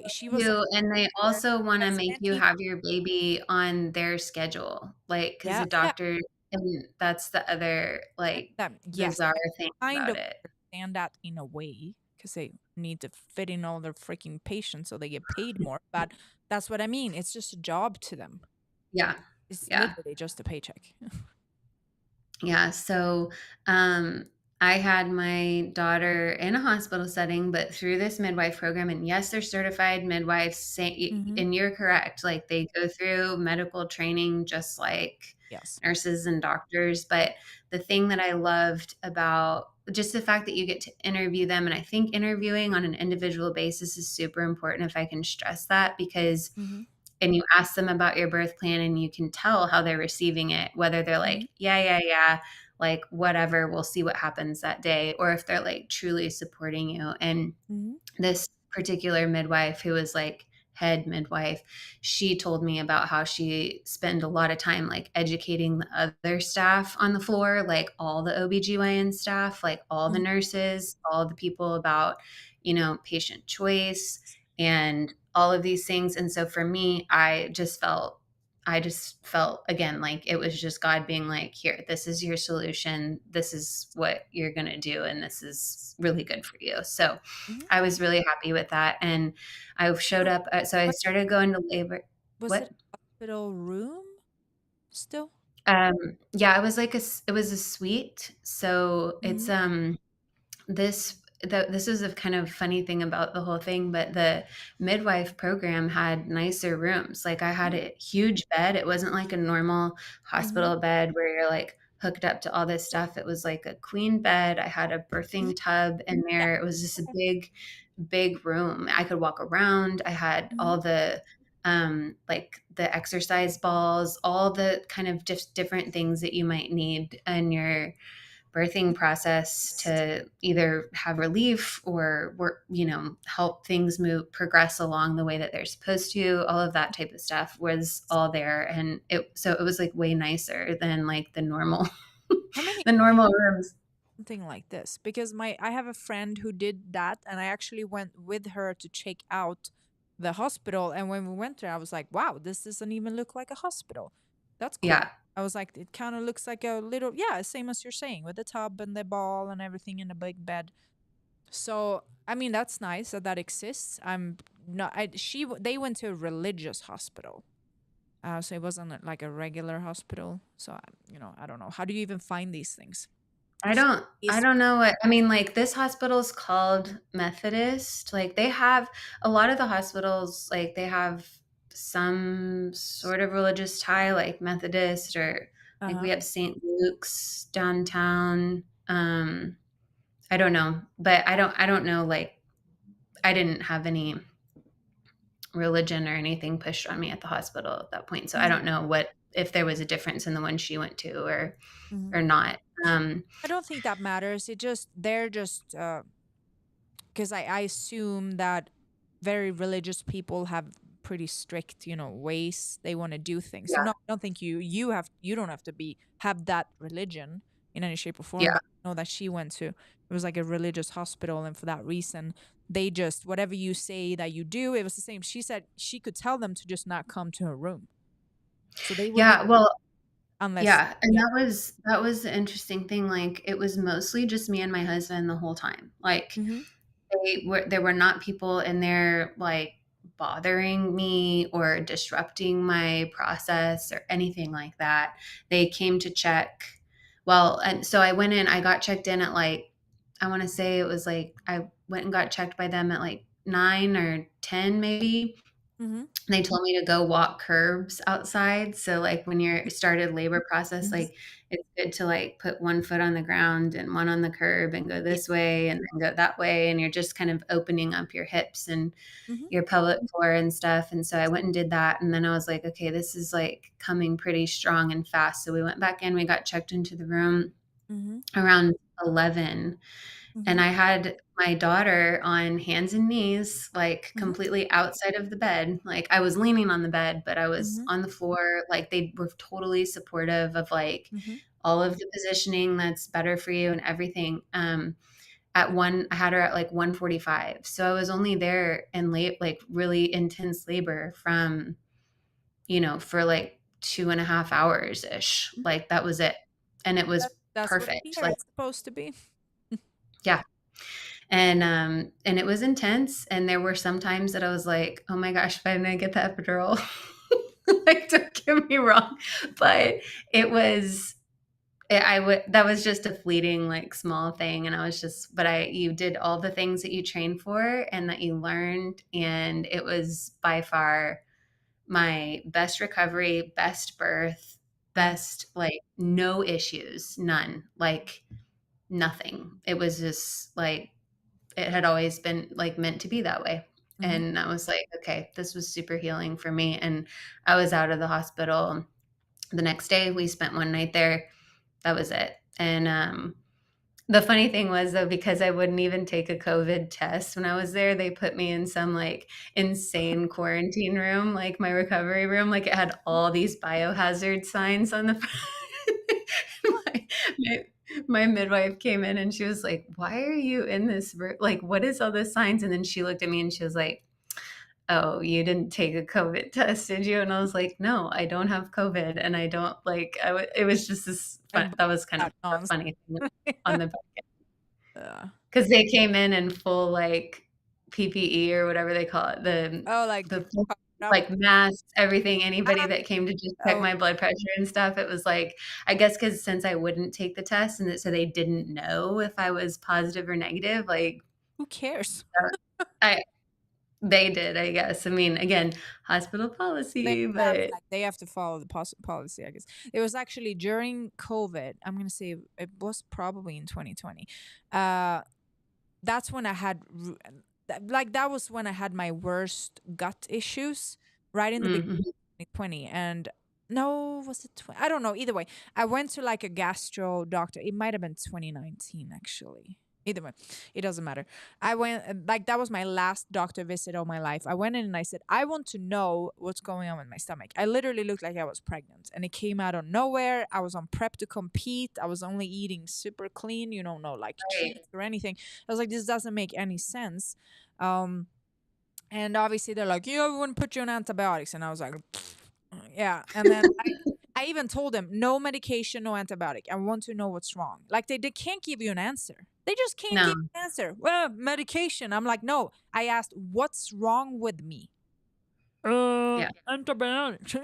she was like, And they there also want to as make you many, have your baby on their schedule. Like, because yeah, the yeah, doctor, and that's the other like yes, bizarre I thing kind about of it. understand that in a way because they need to fit in all their freaking patients so they get paid more. But that's what I mean. It's just a job to them. Yeah. It's Yeah. literally just a paycheck. Yeah, so I had my daughter in a hospital setting, but through this midwife program, and yes, they're certified midwives, Hmm. and you're correct. Like, they go through medical training just like Yes. nurses and doctors. But the thing that I loved about just the fact that you get to interview them, and I think interviewing on an individual basis is super important, if I can stress that, because Hmm. and you ask them about your birth plan and you can tell how they're receiving it, whether they're Hmm. like, yeah, like whatever, we'll see what happens that day, or if they're like truly supporting you. And Hmm. this particular midwife, who was like head midwife, she told me about how she spent a lot of time like educating the other staff on the floor, like all the OBGYN staff, like all the Hmm. nurses, all the people, about, patient choice and all of these things. And so for me, I just felt again like it was just God being like, here, this is your solution, this is what you're going to do, and this is really good for you. So Hmm. I was really happy with that. And I showed up. So I But started going to labor. was it What? a hospital room still? Yeah, it was a suite. So it's, Hmm. this is a kind of funny thing about the whole thing, but the midwife program had nicer rooms. Like, I had a huge bed. It wasn't like a normal Hmm. hospital bed where you're like hooked up to all this stuff. It was like a queen bed. I had a Hmm. birthing tub in Yeah. there. It was just a Okay. big room. I could walk around. I had Hmm. all the like the exercise balls, all the kind of just different things that you might need in your birthing process to either have relief or work, help things progress along the way that they're supposed to. All of that type of stuff was all there. And it was like way nicer than like the normal, How many the normal rooms. something like this? Because I have a friend who did that, and I actually went with her to check out the hospital. And when we went there, I was like, "Wow, this doesn't even look like a hospital. That's cool." Yeah. I was like, "It kind of looks like a little, yeah, same as you're saying, with the tub and the ball and everything in a big bed." So I mean, that's nice that that exists. I'm not. They went to a religious hospital. So it wasn't like a regular hospital. So I don't know. How do you even find these things? So I is don't know what I mean. Like, this hospital's called Methodist. Like, they have a lot of the hospitals, like they have some sort of religious tie, like Methodist, or like we uh-huh. have St. Luke's downtown. I don't know, but I don't know. Like, I didn't have any religion or anything pushed on me at the hospital at that point. So I Mhm. don't know if there was a difference in the one she went to Mhm. or not. I don't think that matters. They're just because I assume that very religious people have pretty strict, ways they want to do things. So Yeah. no, I don't think you don't have to have that religion in any shape or form. Yeah. But I know that she went to, it was like a religious hospital, and for that reason, they just, whatever you say that you do, it was the same. She said she could tell them to just not come to her room, so they would not Yeah. Well, unless yeah, and yeah. that was the interesting thing, like, it was mostly just me and my husband the whole time. Like, Mm-hmm. there were not people in there, like, bothering me or disrupting my process or anything like that. They came to check and so I went in, I got checked in at, like, I wanna say it was, like, I went and got checked by them at, like, 9 or 10 maybe. Mm-hmm. They told me to go walk curbs outside. So, like, when you're started labor process, Mm-hmm. like, it's good to, like, put one foot on the ground and one on the curb and go Yeah. this way and then go that way, and you're just kind of opening up your hips and Mm-hmm. your pelvic floor and stuff, and so I went and did that, and then I was like, "Okay, this is, like, coming pretty strong and fast." So we went back in, we got checked into the room Mm-hmm. around 11, Mm-hmm. and I had my daughter on hands and knees, like, Mm-hmm. completely outside of the bed. Like, I was leaning on the bed, but I was Mm-hmm. on the floor. Like, they were totally supportive of, like, Mm-hmm. all of the positioning that's better for you and everything. I had her at, like, 1:45. So I was only there in like, really intense labor from, for, like, 2.5 hours-ish. Like, that was it. And it was That's what perfect. PR Like, is supposed to be. yeah. And it was intense, and there were some times that I was like, "Oh my gosh, if I didn't get the epidural." Like, don't get me wrong, but it was I would that was just a fleeting, like, small thing, and I was just but you did all the things that you trained for and that you learned, and it was by far my best recovery, best birth, Mm-hmm. best, like, no issues, none, like, nothing. It was just, like, it had always been, like, meant to be that way, Mm-hmm. and I was like, "Okay, this was super healing for me," and I was out of the hospital the next day. We spent one night there. That was it, and, the funny thing was, though, because I wouldn't even take a COVID test when I was there, they put me in some, like, insane quarantine room, like, my recovery room, like, it had all these biohazard signs on the my my my midwife came in and she was like, "Why are you in this room? Like, what is all those signs?" And then she looked at me and she was like, "Oh, you didn't take a COVID test, did you?" And I was like, "No, I don't have COVID, and I don't like." It was just this I fun. believe That was kind of that a nonsense. funny thing on the Yeah. because they came in full, like, PPE or whatever they call it, Oh, like the full, covered up. like, masks, everything, anybody Ah, that came to just check oh, my blood pressure and stuff, it was like I guess because since I wouldn't take the test and so they didn't know if I was positive or negative, like, who cares? I they did, I guess. I mean, again, hospital They policy, have but they have to follow the policy, I guess. It was actually during COVID. I'm gonna say it was probably in 2020. Uh, that's when I had that was when I had my worst gut issues right in the beginning mhm. of 2020. And no, was it I don't know. Either way, I went to like a gastro doctor. It might have been 2019 actually. Either way, it doesn't matter. I went like that was my last doctor visit of my life. I went in and I said, I want to know what's going on with my stomach. I literally looked like I was pregnant, and it came out of nowhere. I was on prep to compete. I was only eating super clean, no like Right. cheese or anything. I was like, this doesn't make any sense. Um, and obviously they're like, yeah, we wouldn't put you on antibiotics. And I was like, yeah. And then I even told them, no medication, no antibiotic. I want to know what's wrong. Like they can't give you an answer. They just can't give No. you an answer. Well, medication. I'm like, no. I asked, what's wrong with me? Yeah. Antibiotics.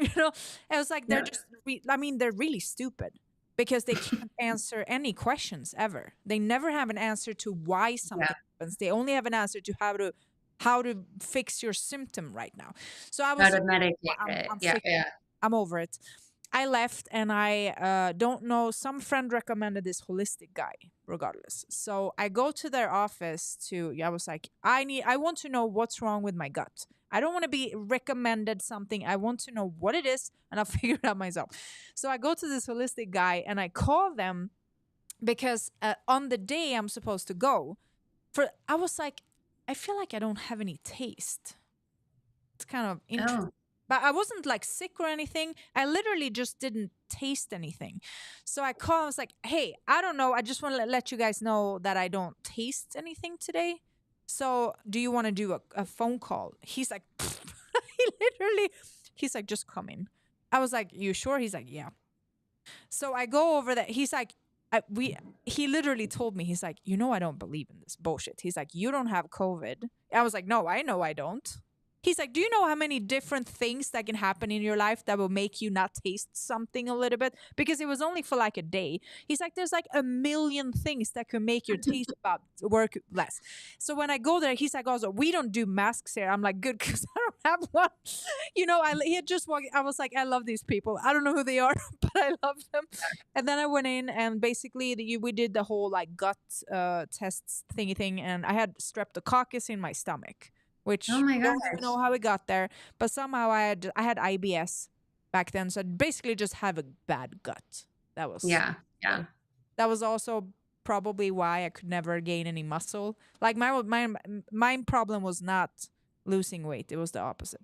I was like, they're Yeah. just, I mean, they're really stupid because they can't answer any questions ever. They never have an answer to why Yeah. something happens. They only have an answer to how to fix your symptom right now. So I How was to just, medicate I'm it. I'm Yeah, sick. yeah. I'm over it. I left, and I don't know. Some friend recommended this holistic guy, regardless. So I go to their office I was like, I want to know what's wrong with my gut. I don't want to be recommended something. I want to know what it is, and I'll figure it out myself. So I go to this holistic guy and I call them because on the day I'm supposed to go, I was like, I feel like I don't have any taste. It's kind of interesting. Oh, But I wasn't like sick or anything. I literally just didn't taste anything. So I called. I was like, hey, I don't know. I just want to let you guys know that I don't taste anything today. So do you want to do a phone call? He's like, he's like, just come in. I was like, you sure? He's like, yeah. So I go over there. He's like, he literally told me, he's like, I don't believe in this bullshit. He's like, you don't have COVID. I was like, no, I know I don't. He's like, do you know how many different things that can happen in your life that will make you not taste something a little bit? Because it was only for like a day. He's like, there's like a million things that could make your taste bud work less. So when I go there, he's like, also, we don't do masks here. I'm like, good, because I don't have one. He had just walked. I was like, I love these people. I don't know who they are, but I love them. And then I went in, and basically we did the whole like gut tests thingy thing, and I had streptococcus in my stomach, oh which my don't even gosh. know how it got there. But somehow I had IBS back then, so I basically just have a bad gut. That was Yeah. Yeah. that was also probably why I could never gain any muscle. Like my problem was not losing weight; it was the opposite.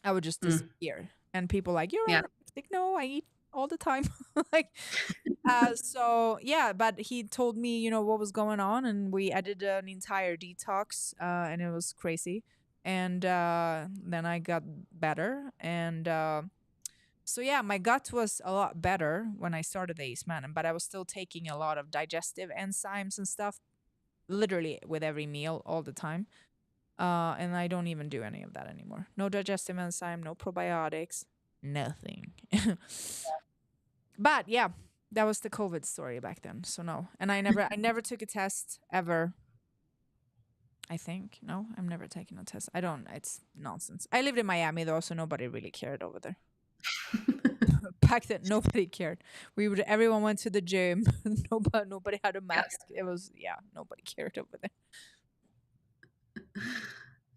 I would just Mm, disappear, and people like, you're yeah. anorexic. No, I eat all the time. Like, so yeah, but he told me, what was going on, and I did an entire detox, and it was crazy. And then I got better, and so yeah, my gut was a lot better when I started the Acemannan, but I was still taking a lot of digestive enzymes and stuff, literally with every meal all the time. And I don't even do any of that anymore. No digestive enzyme, no probiotics, nothing. But yeah, that was the COVID story back then. So no, and I never took a test ever. I think no, I'm never taking a test. I don't. It's nonsense. I lived in Miami though, so nobody really cared over there. Back then, nobody cared. Everyone went to the gym. Nobody had a Yeah. mask. It was nobody cared over there.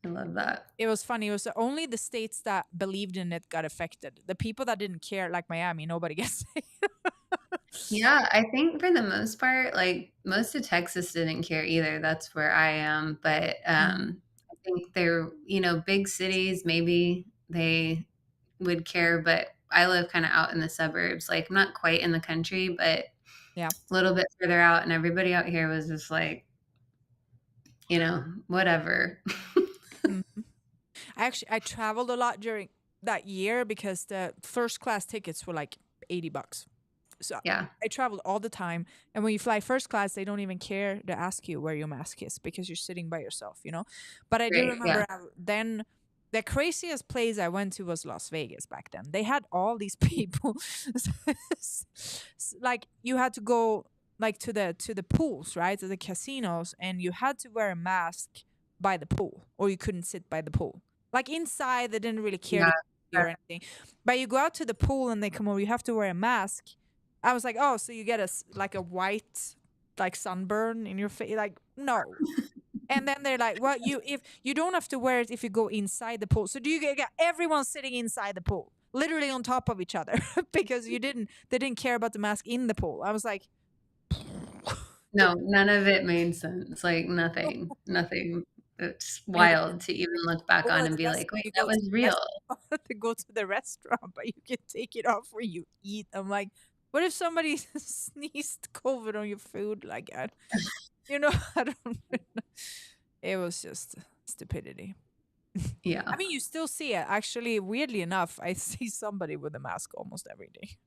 I love that. It was funny. It was only the states that believed in it got affected. The people that didn't care, like Miami, nobody gets sick. Yeah, I think for the most part, like most of Texas didn't care either. That's where I am. But Mm, I think they're, big cities, maybe they would care. But I live kind of out in the suburbs, like not quite in the country, but yeah. a little bit further out. And everybody out here was just like, whatever. Mhm. I traveled a lot during that year because the first class tickets were like $80. So Yeah, I traveled all the time. And when you fly first class, they don't even care to ask you where your mask is because you're sitting by yourself. But I do great. Yeah. remember then the craziest place I went to was Las Vegas back then. They had all these people. Like you had to go like to the pools, right? To the casinos, and you had to wear a mask by the pool, or you couldn't sit by the pool. Like inside, they didn't really care Yeah. to see or anything. But you go out to the pool and they come over, you have to wear a mask. I was like, oh, so you get like a white like sunburn in your face? Like, no. And then they're like, well, if you don't have to wear it if you go inside the pool. So do you get everyone sitting inside the pool, literally on top of each other, because they didn't care about the mask in the pool. I was like, No, none of it made sense. Like nothing, nothing. It's maybe wild to even look back or on the and be best like, when wait, you that go to was the real. restaurant to go to the restaurant, but you can take it off when you eat. I'm like, what if somebody sneezed COVID on your food? Like, I don't know. It was just stupidity. Yeah. I mean, you still see it. Actually, weirdly enough, I see somebody with a mask almost every day.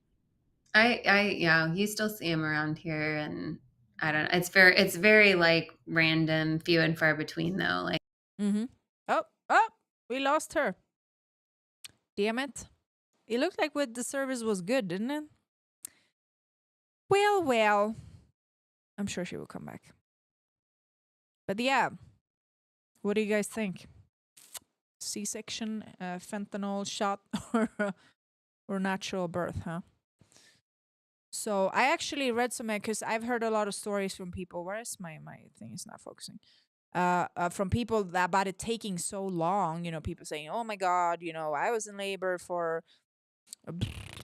Yeah, you still see them around here, and I don't. It's very like random, few and far between, though. Like, Mm-hmm. Oh, we lost her. Damn it. It looked like the service was good, didn't it? Well. I'm sure she will come back. But yeah, what do you guys think? C-section, fentanyl shot, or or natural birth, huh? So I actually read some, because I've heard a lot of stories from people. Where is my thing is not focusing? From people that about it taking so long. People saying, "Oh my God, I was in labor for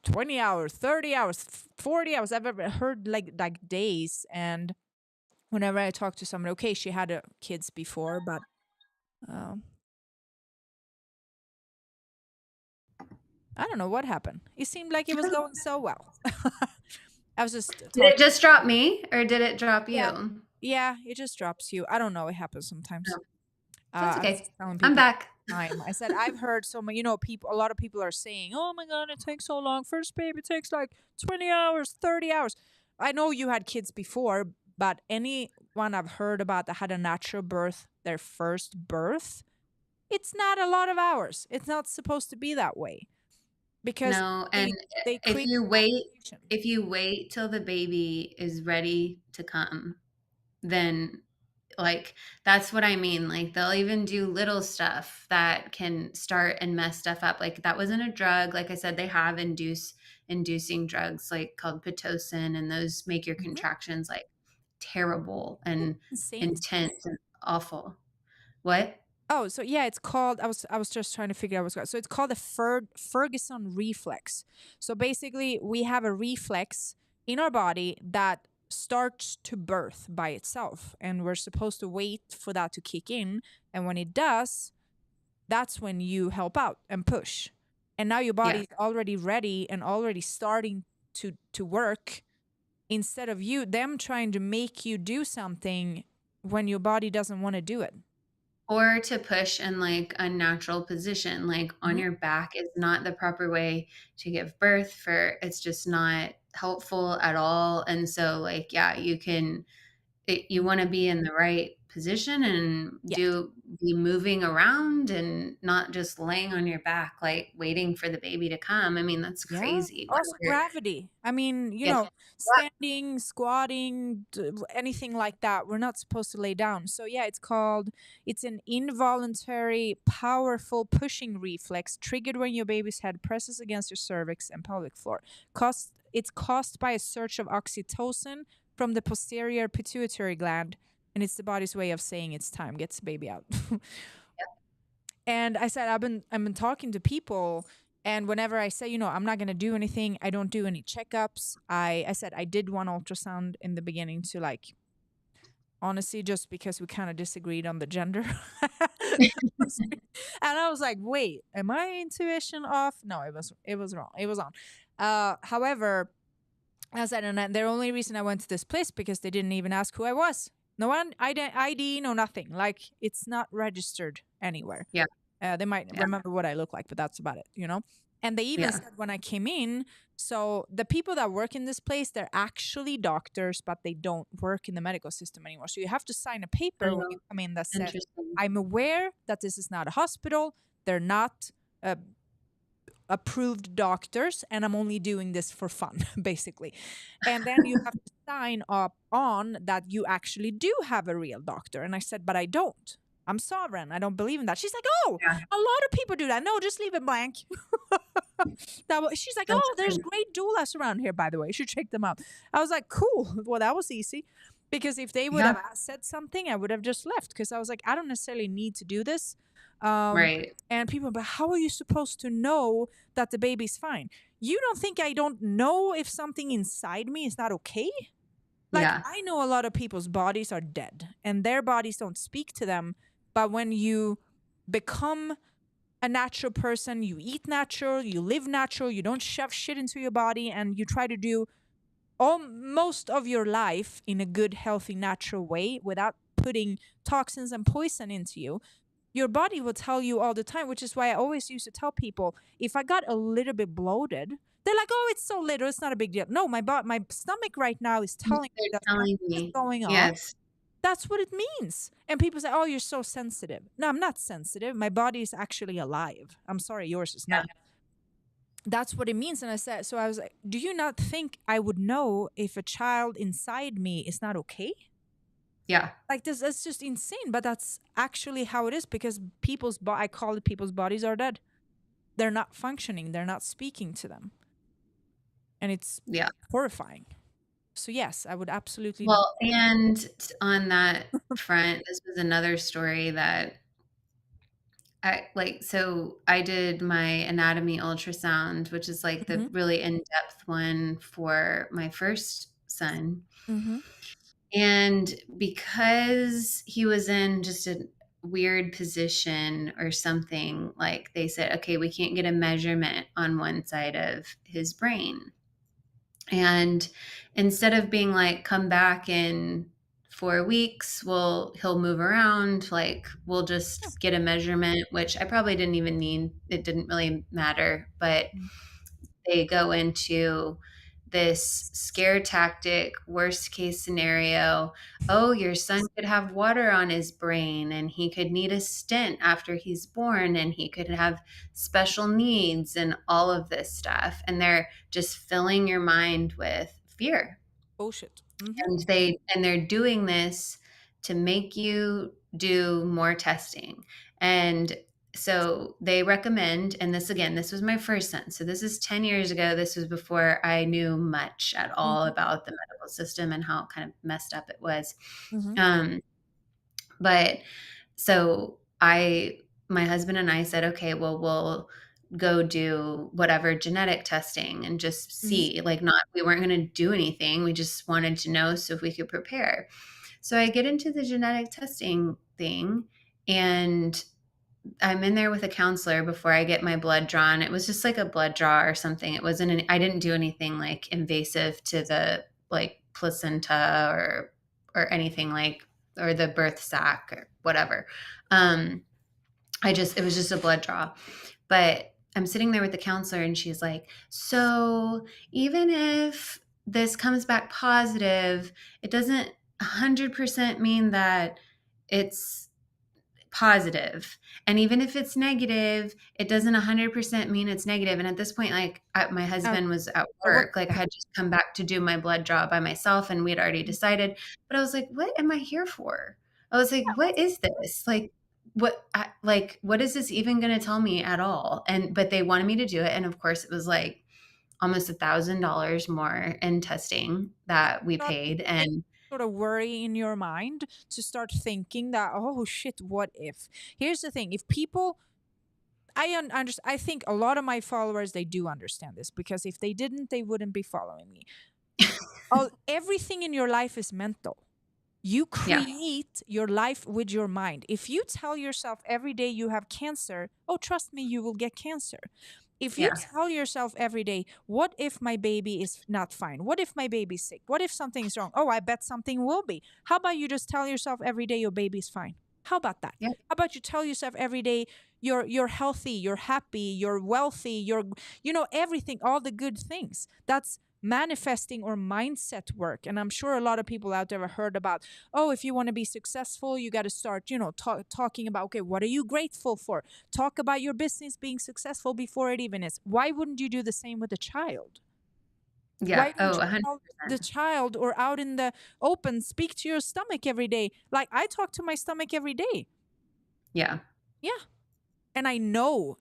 20 hours, 30 hours, 40 hours." I've ever heard like days. And whenever I talk to someone, okay, she had kids before, but um, I don't know what happened. It seemed like it was going so well. I was just Did it talking. just drop me or did it drop Yeah, you? yeah, it just drops you. I don't know. It happens sometimes. No, that's I was okay. telling I'm people back. time. I said I've heard so many. People. A lot of people are saying, "Oh my God, it takes so long. First baby takes like 20 hours, 30 hours." I know you had kids before, but anyone I've heard about that had a natural birth, their first birth, it's not a lot of hours. It's not supposed to be that way because No, and they if create you wait, complication. if you wait till the baby is ready to come, then like that's what I mean. Like they'll even do little stuff that can start and mess stuff up. Like that wasn't a drug. Like I said, they have inducing drugs like called pitocin, and those make your Mhm. contractions like terrible and Insane. intense and awful. What? Oh, so yeah, it's called. I was just trying to figure out what's called. So it's called the Ferguson reflex. So basically, we have a reflex in our body that starts to birth by itself, and we're supposed to wait for that to kick in. And when it does, that's when you help out and push. And now your Yeah. body's already ready and already starting to work, instead of them trying to make you do something when your body doesn't want to do it. Or to push in like a natural position, like on Mhm. your back is not the proper way to give birth for it's just not helpful at all. And so like yeah, you want to be in the right position and Yeah. be moving around and not just laying on your back like waiting for the baby to come. I mean, that's Yeah. crazy. Like Also gravity. I mean, yeah. standing, squatting, anything like that. We're not supposed to lay down. So yeah, it's an involuntary, powerful pushing reflex triggered when your baby's head presses against your cervix and pelvic floor. It's caused by a surge of oxytocin from the posterior pituitary gland, and it's the body's way of saying it's time, gets the baby out. And I said, I've been talking to people, and whenever I say, I'm not gonna do anything, I don't do any checkups. I said I did one ultrasound in the beginning to, like, honestly, just because we kind of disagreed on the gender. And I was like, wait, am my intuition off? No, it was wrong. It was on. However, I said, and the only reason I went to this place because they didn't even ask who I was. No one ID, no nothing. Like, it's not registered anywhere. Yeah. They might Yeah. remember what I look like, but that's about it. And they even Yeah. said when I came in, so the people that work in this place, they're actually doctors, but they don't work in the medical system anymore. So you have to sign a paper when you Oh, come in that says, interesting. I'm aware that this is not a hospital. They're not approved doctors, and I'm only doing this for fun, basically. And then you have to sign up on that you actually do have a real doctor. And I said, but I don't. I'm sovereign. I don't believe in that. She's like, oh, Yeah. a lot of people do that. No, just leave it blank. She's like, That's oh, there's crazy. great doulas around here, by the way. You should check them out. I was like, cool. Well, that was easy. Because if they would Yeah. have said something, I would have just left. Because I was like, I don't necessarily need to do this. Um, Right. and people, but how are you supposed to know that the baby's fine? You don't think I don't know if something inside me is not okay? Like, Yeah. I know a lot of people's bodies are dead and their bodies don't speak to them. But when you become a natural person, you eat natural, you live natural, you don't shove shit into your body, and you try to do most of your life in a good, healthy, natural way without putting toxins and poison into you, your body will tell you all the time, which is why I always used to tell people, if I got a little bit bloated, they're like, oh, it's so little, it's not a big deal. No, my stomach right now is telling me They're that telling something is me. going on. Yes. That's what it means. And people say, oh, you're so sensitive. No, I'm not sensitive. My body is actually alive. I'm sorry, yours is Yeah. not. That's what it means. And I said, so I was like, do you not think I would know if a child inside me is not okay? Yeah. Like, this, that's just insane. But that's actually how it is, because I call it people's bodies are dead. They're not functioning. They're not speaking to them. And it's Yeah. horrifying. So yes, I would absolutely. Well, and on that front, this was another story that I like. So I did my anatomy ultrasound, which is like the Mhm, really in-depth one for my first son. mhm, And because he was in just a weird position or something, like they said, okay, we can't get a measurement on one side of his brain. And instead of being like, come back in 4 weeks, he'll move around, like we'll yeah, just get a measurement, which I probably didn't even need. It didn't really matter. But mm, they go into this scare tactic, worst case scenario. Oh, your son could have water on his brain and he could need a stent after he's born and he could have special needs and all of this stuff. And they're just filling your mind with fear. bullshit. Mhm, And they're doing this to make you do more testing. And so they recommend, and this again, this was my first son. So this is 10 years ago. This was before I knew much at all mhm, about the medical system and how kind of messed up it was. mhm, Um, but so my husband and I said, okay, well, we'll go do whatever genetic testing and just mhm, see. Like, not, we weren't going to do anything. We just wanted to know so if we could prepare. So I get into the genetic testing thing, and I'm in there with a counselor before I get my blood drawn. It was just like a blood draw or something. It wasn't I didn't do anything like invasive to the like placenta or anything like, or the birth sac or whatever. Um it was just a blood draw. But I'm sitting there with the counselor and she's like, "So, even if this comes back positive, it doesn't 100% mean that it's positive. And even if it's negative, it doesn't 100% mean it's negative." And at this point, like my uh, husband was at what? work, like I had just come back to do my blood draw by myself and we'd already decided. But I was like, what am I here for? I was like, what is this? Like, what is this even going to tell me at all? But they wanted me to do it. And of course, it was like almost $1,000 more in testing that we Not paid. any And sort of worry in your mind to start thinking that, oh shit, what if? Here's the thing: if people, understand. I think a lot of my followers, they do understand this, because if they didn't, they wouldn't be following me. Everything in your life is mental. You yeah, create your life with your mind. If you tell yourself every day you have cancer, oh, trust me, you will get cancer. If you yeah, tell yourself every day, what if my baby is not fine? What if my baby's sick? What if something's wrong? Oh, I bet something will be. How about you just tell yourself every day your baby's fine? How about that? yeah, How about you tell yourself every day you're healthy, you're happy, you're wealthy, everything, all the good things. That's manifesting or mindset work. And I'm sure a lot of people out there have heard about, oh, if you want to be successful, you got to start, talking about, okay, what are you grateful for? Talk about your business being successful before it even is. Why wouldn't you do the same with a child? yeah. Why don't Oh, you tell 100%. the child, or out in the open, speak to your stomach every day? Like I talk to my stomach every day. Yeah. Yeah. And I know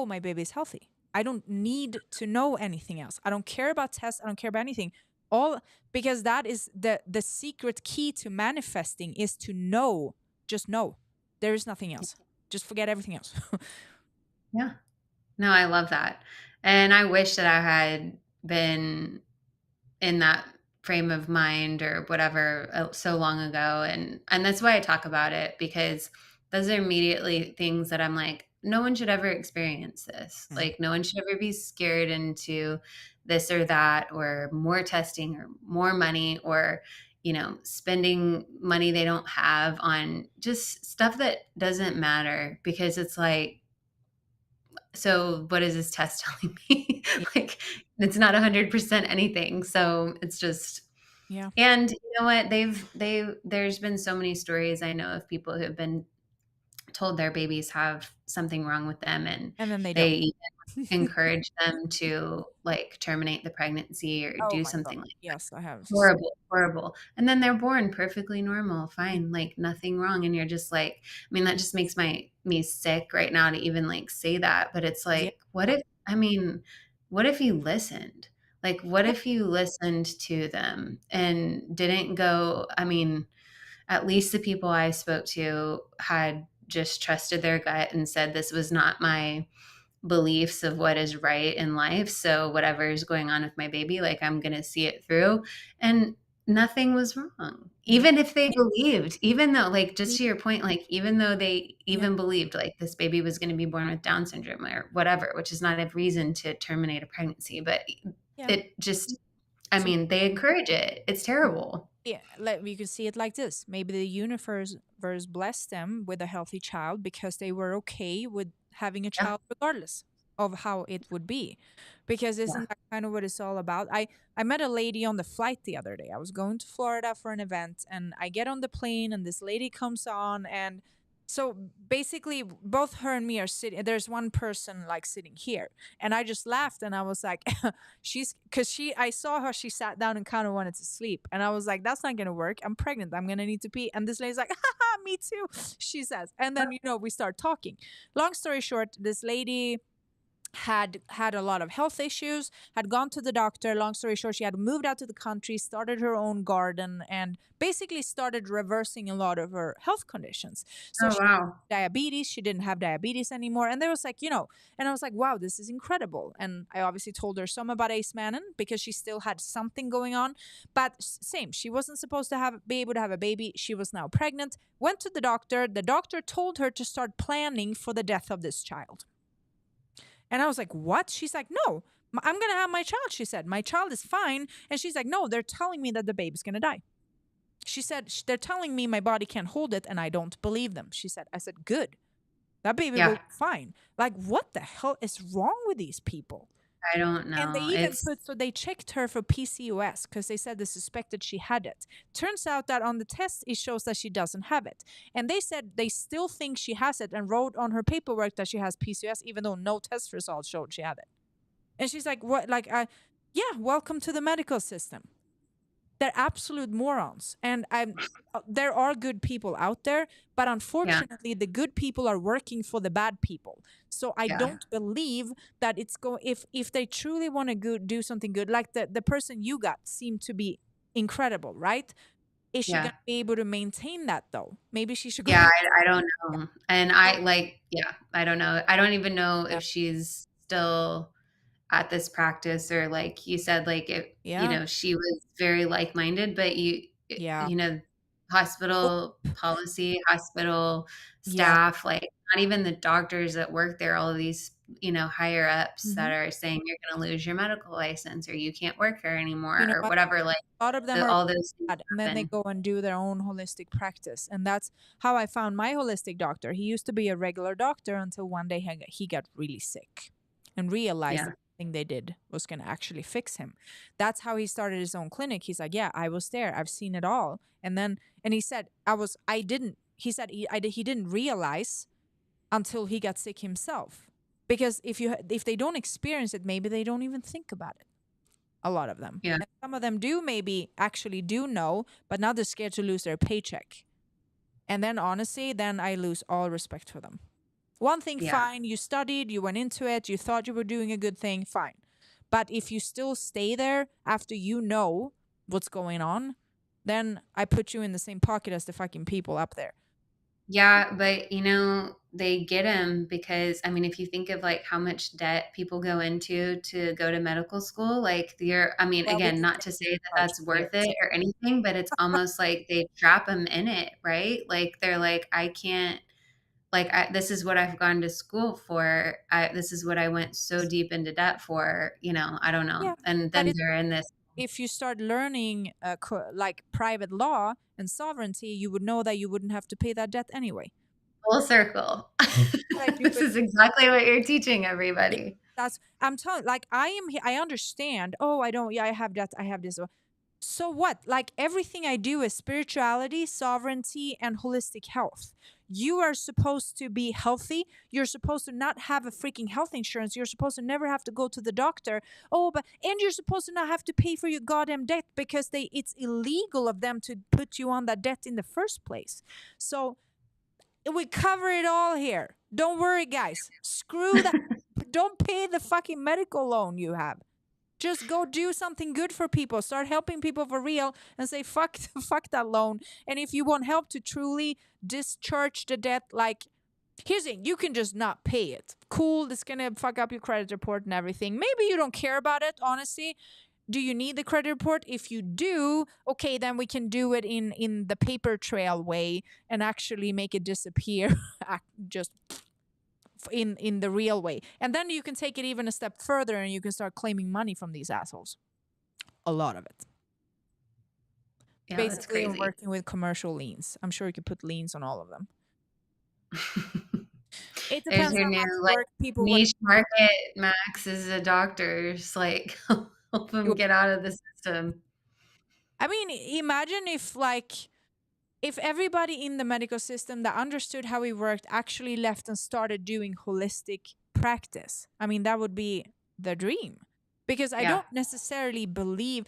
my baby's healthy. I don't need to know anything else. I don't care about tests. I don't care about anything. All because that is the secret key to manifesting, is to know. Just know. There is nothing else. Just forget everything else. Yeah. No, I love that. And I wish that I had been in that frame of mind or whatever so long ago. And that's why I talk about it, because those are immediately things that I'm like, no one should ever experience this. Mm. Like no one should ever be scared into this or that, or more testing or more money, or spending money they don't have on just stuff that doesn't matter, because it's like, so what is this test telling me? Yeah. Like, it's not 100% anything. So it's just, Yeah. and you know what? There's been so many stories I know of people who have been told their babies have something wrong with them, and And then they don't. they encourage them to like terminate the pregnancy or Oh do my God. something like Yes, I have. horrible, horrible. And then they're born perfectly normal, fine, like nothing wrong. And you're just like, I mean, that just makes me sick right now to even like say that. But it's Yeah. like, what if, I mean, what if you listened? Like, what Yeah. if you listened to them and didn't go? I mean, at least the people I spoke to had just trusted their gut and said, this was not my beliefs of what is right in life. So whatever is going on with my baby, like I'm going to see it through. And nothing was wrong. Yeah. Even if they believed, even though, like, just to your point, like, even though they Yeah. even believed like this baby was going to be born with Down syndrome or whatever, which is not a reason to terminate a pregnancy, but Yeah. it just, I So mean, they encourage it. It's terrible. yeah, like we could see it like this. Maybe the universe blessed them with a healthy child because they were okay with having a Yeah. child regardless of how it would be. Because Yeah. isn't that kind of what it's all about? I met a lady on the flight the other day. I was going to Florida for an event and I get on the plane and this lady comes on and so basically both her and me are sitting, there's one person like sitting here and I just laughed and I was like she's because I saw her, she sat down and kind of wanted to sleep and I was like, that's not gonna work, I'm pregnant, I'm gonna need to pee. And this lady's like, haha, me too, she says. And then we start talking. Long story short, this lady had a lot of health issues, had gone to the doctor. Long story short, she had moved out to the country, started her own garden, and basically started reversing a lot of her health conditions. So Oh, she wow. diabetes, she didn't have diabetes anymore. And there was like, and I was like, wow, this is incredible. And I obviously told her some about Acemannan because she still had something going on. But same, she wasn't supposed to be able to have a baby. She was now pregnant, went to the doctor. The doctor told her to start planning for the death of this child. And I was like, what? She's like, no, I'm going to have my child. She said, my child is fine. And she's like, no, they're telling me that the baby's going to die. She said, they're telling me my body can't hold it and I don't believe them. She said, I said, good. That baby will Yeah. be fine. Like, what the hell is wrong with these people? I don't And they know. even It's, so they checked her for PCOS because they said they suspected she had it. Turns out that on the test, it shows that she doesn't have it. And they said they still think she has it and wrote on her paperwork that she has PCOS, even though no test results showed she had it. And she's like, what? Like, yeah, welcome to the medical system. They're absolute morons. And there are good people out there, but yeah. unfortunately, the good people are working for the bad people. So I Yeah. don't believe that it's going. If they truly want to do something good, like the person you got seemed to be incredible, right? Is she Yeah. gonna be able to maintain that though? Maybe she should go. Yeah, I don't know. And Yeah. I like, yeah, I don't know. I don't even know Yeah. if she's still at this practice or like you said, like it, Yeah. she was very like-minded, but Yeah. you know, Oh, hospital policy, hospital yeah. staff, like not even the doctors that work there, all of these, higher ups that Hmm. are saying you're going to lose your medical license or you can't work here You anymore know or what? whatever, like A lot of them are all those things bad, and then they happen. go and do their own holistic practice. And that's how I found my holistic doctor. He used to be a regular doctor until one day he got really sick and realized Yeah. that the thing they did was going to actually fix him. That's how he started his own clinic. He's like, yeah, I was there. I've seen it all. And he said, he said he didn't realize until he got sick himself. Because if they don't experience it, maybe they don't even think about it, a lot of them. Yeah. And some of them do maybe actually do know, but now they're scared to lose their paycheck. And then honestly, then I lose all respect for them. One thing, Yeah. fine, you studied, you went into it, you thought you were doing a good thing, fine. But if you still stay there after you know what's going on, then I put you in the same pocket as the fucking people up there. Yeah, but they get them because I mean, if you think of like how much debt people go into to go to medical school, like I mean, Well, we again, can not to say that charge that's for worth years. it or anything, but it's almost like they trap them in it, right? Like they're like, I can't, like, this is what I've gone to school for. This is what I went so deep into debt for, I don't know. Yeah. And But then they're in this if you start learning like private law and sovereignty, you would know that you wouldn't have to pay that debt anyway. full circle. What I do This with is exactly what you're teaching yeah, everybody. I'm telling, like, I understand. Oh, I don't, yeah, I have that, I have this. So what? Like everything I do is spirituality, sovereignty, and holistic health. You are supposed to be healthy. You're supposed to not have a freaking health insurance. You're supposed to never have to go to the doctor. Oh, and you're supposed to not have to pay for your goddamn debt because it's illegal of them to put you on that debt in the first place. So we cover it all here. Don't worry, guys. Screw that. Don't pay the fucking medical loan you have. Just go do something good for people. Start helping people for real and say fuck that loan. And if you want help to truly discharge the debt, like here's the thing, you can just not pay it. Cool, it's gonna fuck up your credit report and everything. Maybe you don't care about it, honestly. Do you need the credit report? If you do, okay, then we can do it in the paper trail way and actually make it disappear just in the real way. And then you can take it even a step further and you can start claiming money from these assholes. A lot of it. Yeah, Basically, that's crazy. we're working with commercial liens. I'm sure you could put liens on all of them. It There's depends your on how new much work people want. niche market. Maaxx is a doctor's like help them get out of the system. I mean, imagine if everybody in the medical system that understood how it worked actually left and started doing holistic practice. I mean, that would be the dream. Because I don't necessarily believe,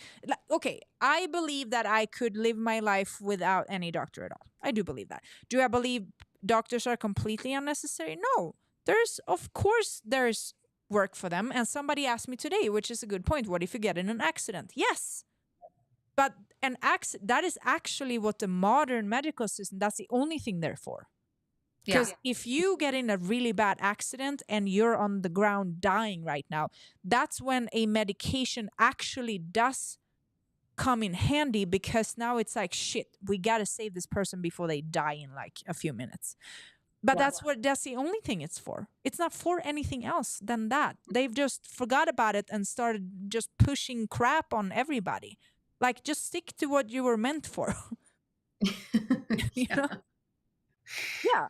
okay, I believe that I could live my life without any doctor at all. I do believe that. Do I believe doctors are completely unnecessary? No. Of course, there's work for them. And somebody asked me today, which is a good point, what if you get in an accident? Yes. But that is actually what the modern medical system, that's the only thing they're for. Because if you get in a really bad accident and you're on the ground dying right now, that's when a medication actually does come in handy, because now it's like, shit, we got to save this person before they die in like a few minutes. But that's the only thing it's for. It's not for anything else than that. They've just forgot about it and started just pushing crap on everybody. Like, just stick to what you were meant for. You know?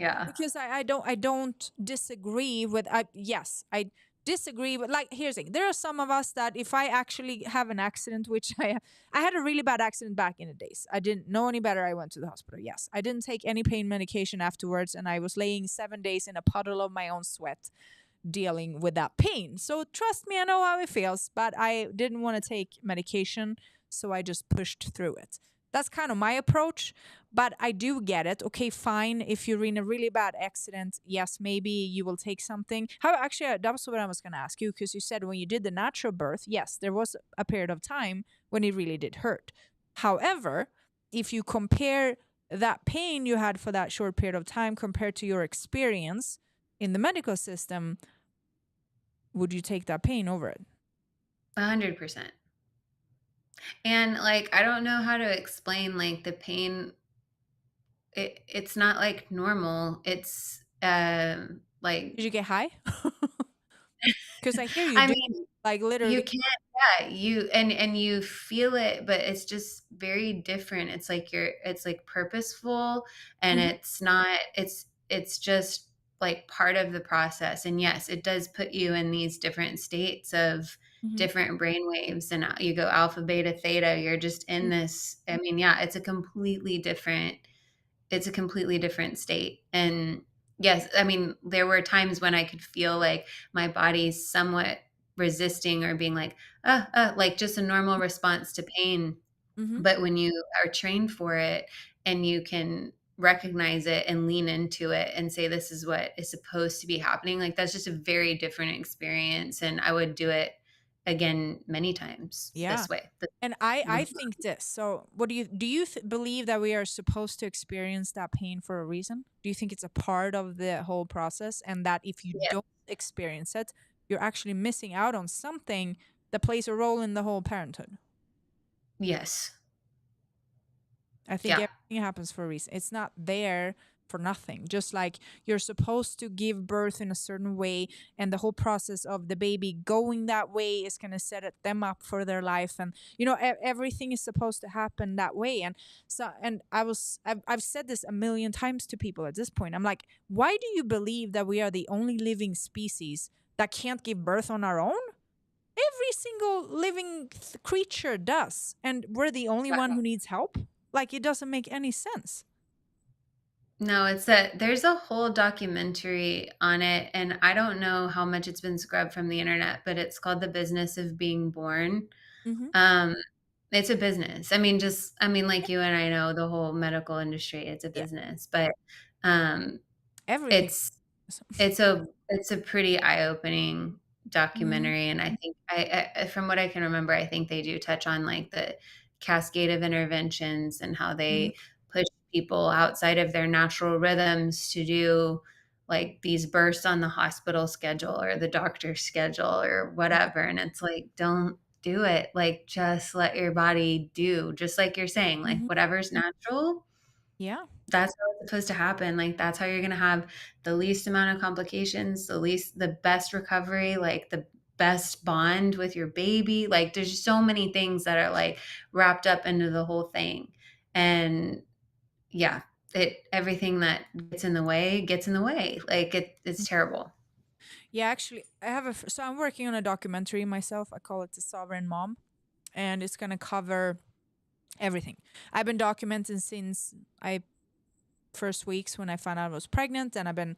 Yeah. Because I don't disagree with, yes, I disagree with, like, here's the thing. There are some of us that if I actually have an accident, which I had a really bad accident back in the days. I didn't know any better. I went to the hospital. Yes. I didn't take any pain medication afterwards. And I was laying 7 days in a puddle of my own sweat dealing with that pain. So trust me, I know how it feels, but I didn't want to take medication. So I just pushed through it. That's kind of my approach, but I do get it. Okay, fine. If you're in a really bad accident, yes, maybe you will take something. Actually, that was what I was going to ask you, because you said when you did the natural birth, yes, there was a period of time when it really did hurt. However, if you compare that pain you had for that short period of time compared to your experience in the medical system, would you take that pain over it? 100%. And like, I don't know how to explain like the pain. It's not like normal. It's like, Did you get high? Because I hear you I do, mean, like you literally. can't, and you feel it, but it's just very different. It's like it's like purposeful, and it's not, it's just like part of the process. And yes, it does put you in these different states of different brain waves, and you go alpha, beta, theta. You're just in this. I mean, yeah, it's a completely different state. And yes, I mean, there were times when I could feel like my body's somewhat resisting or being like just a normal response to pain. But when you are trained for it and you can recognize it and lean into it and say, this is what is supposed to be happening, like that's just a very different experience. And I would do it again many times this way. And I think this. So what do you believe that we are supposed to experience that pain for a reason? Do you think it's a part of the whole process, and that if you don't experience it, you're actually missing out on something that plays a role in the whole parenthood? Yes. I think everything happens for a reason. It's not there for nothing. Just like you're supposed to give birth in a certain way, and the whole process of the baby going that way is going to set them up for their life. And everything is supposed to happen that way. And so, and I've said this a million times to people at this point. I'm like, why do you believe that we are the only living species that can't give birth on our own? Every single living creature does. And we're the only one who needs help? Like, it doesn't make any sense. No, there's a whole documentary on it, and I don't know how much it's been scrubbed from the internet, but it's called The Business of Being Born. Mm-hmm. Um, it's a business. Like you and I know the whole medical industry, it's a Yeah. business, but um, Everything. it's it's a pretty eye-opening Mm-hmm. documentary, and I think from what I can remember, I think they do touch on like the cascade of interventions and how Mm-hmm. they push people outside of their natural rhythms to do like these bursts on the hospital schedule or the doctor's schedule or whatever. And it's like, don't do it. Like, just let your body do, just like you're saying, like Mm-hmm. whatever's natural, Yeah. that's how it's supposed to happen. Like, that's how you're going to have the least amount of complications, the best recovery, like the best bond with your baby. Like, there's so many things that are like wrapped up into the whole thing. And yeah, everything that gets in the way. Like, it's terrible. Yeah, actually, I have so I'm working on a documentary myself. I call it The Sovereign Mom, and it's going to cover everything. I've been documenting since I first weeks when I found out I was pregnant, and I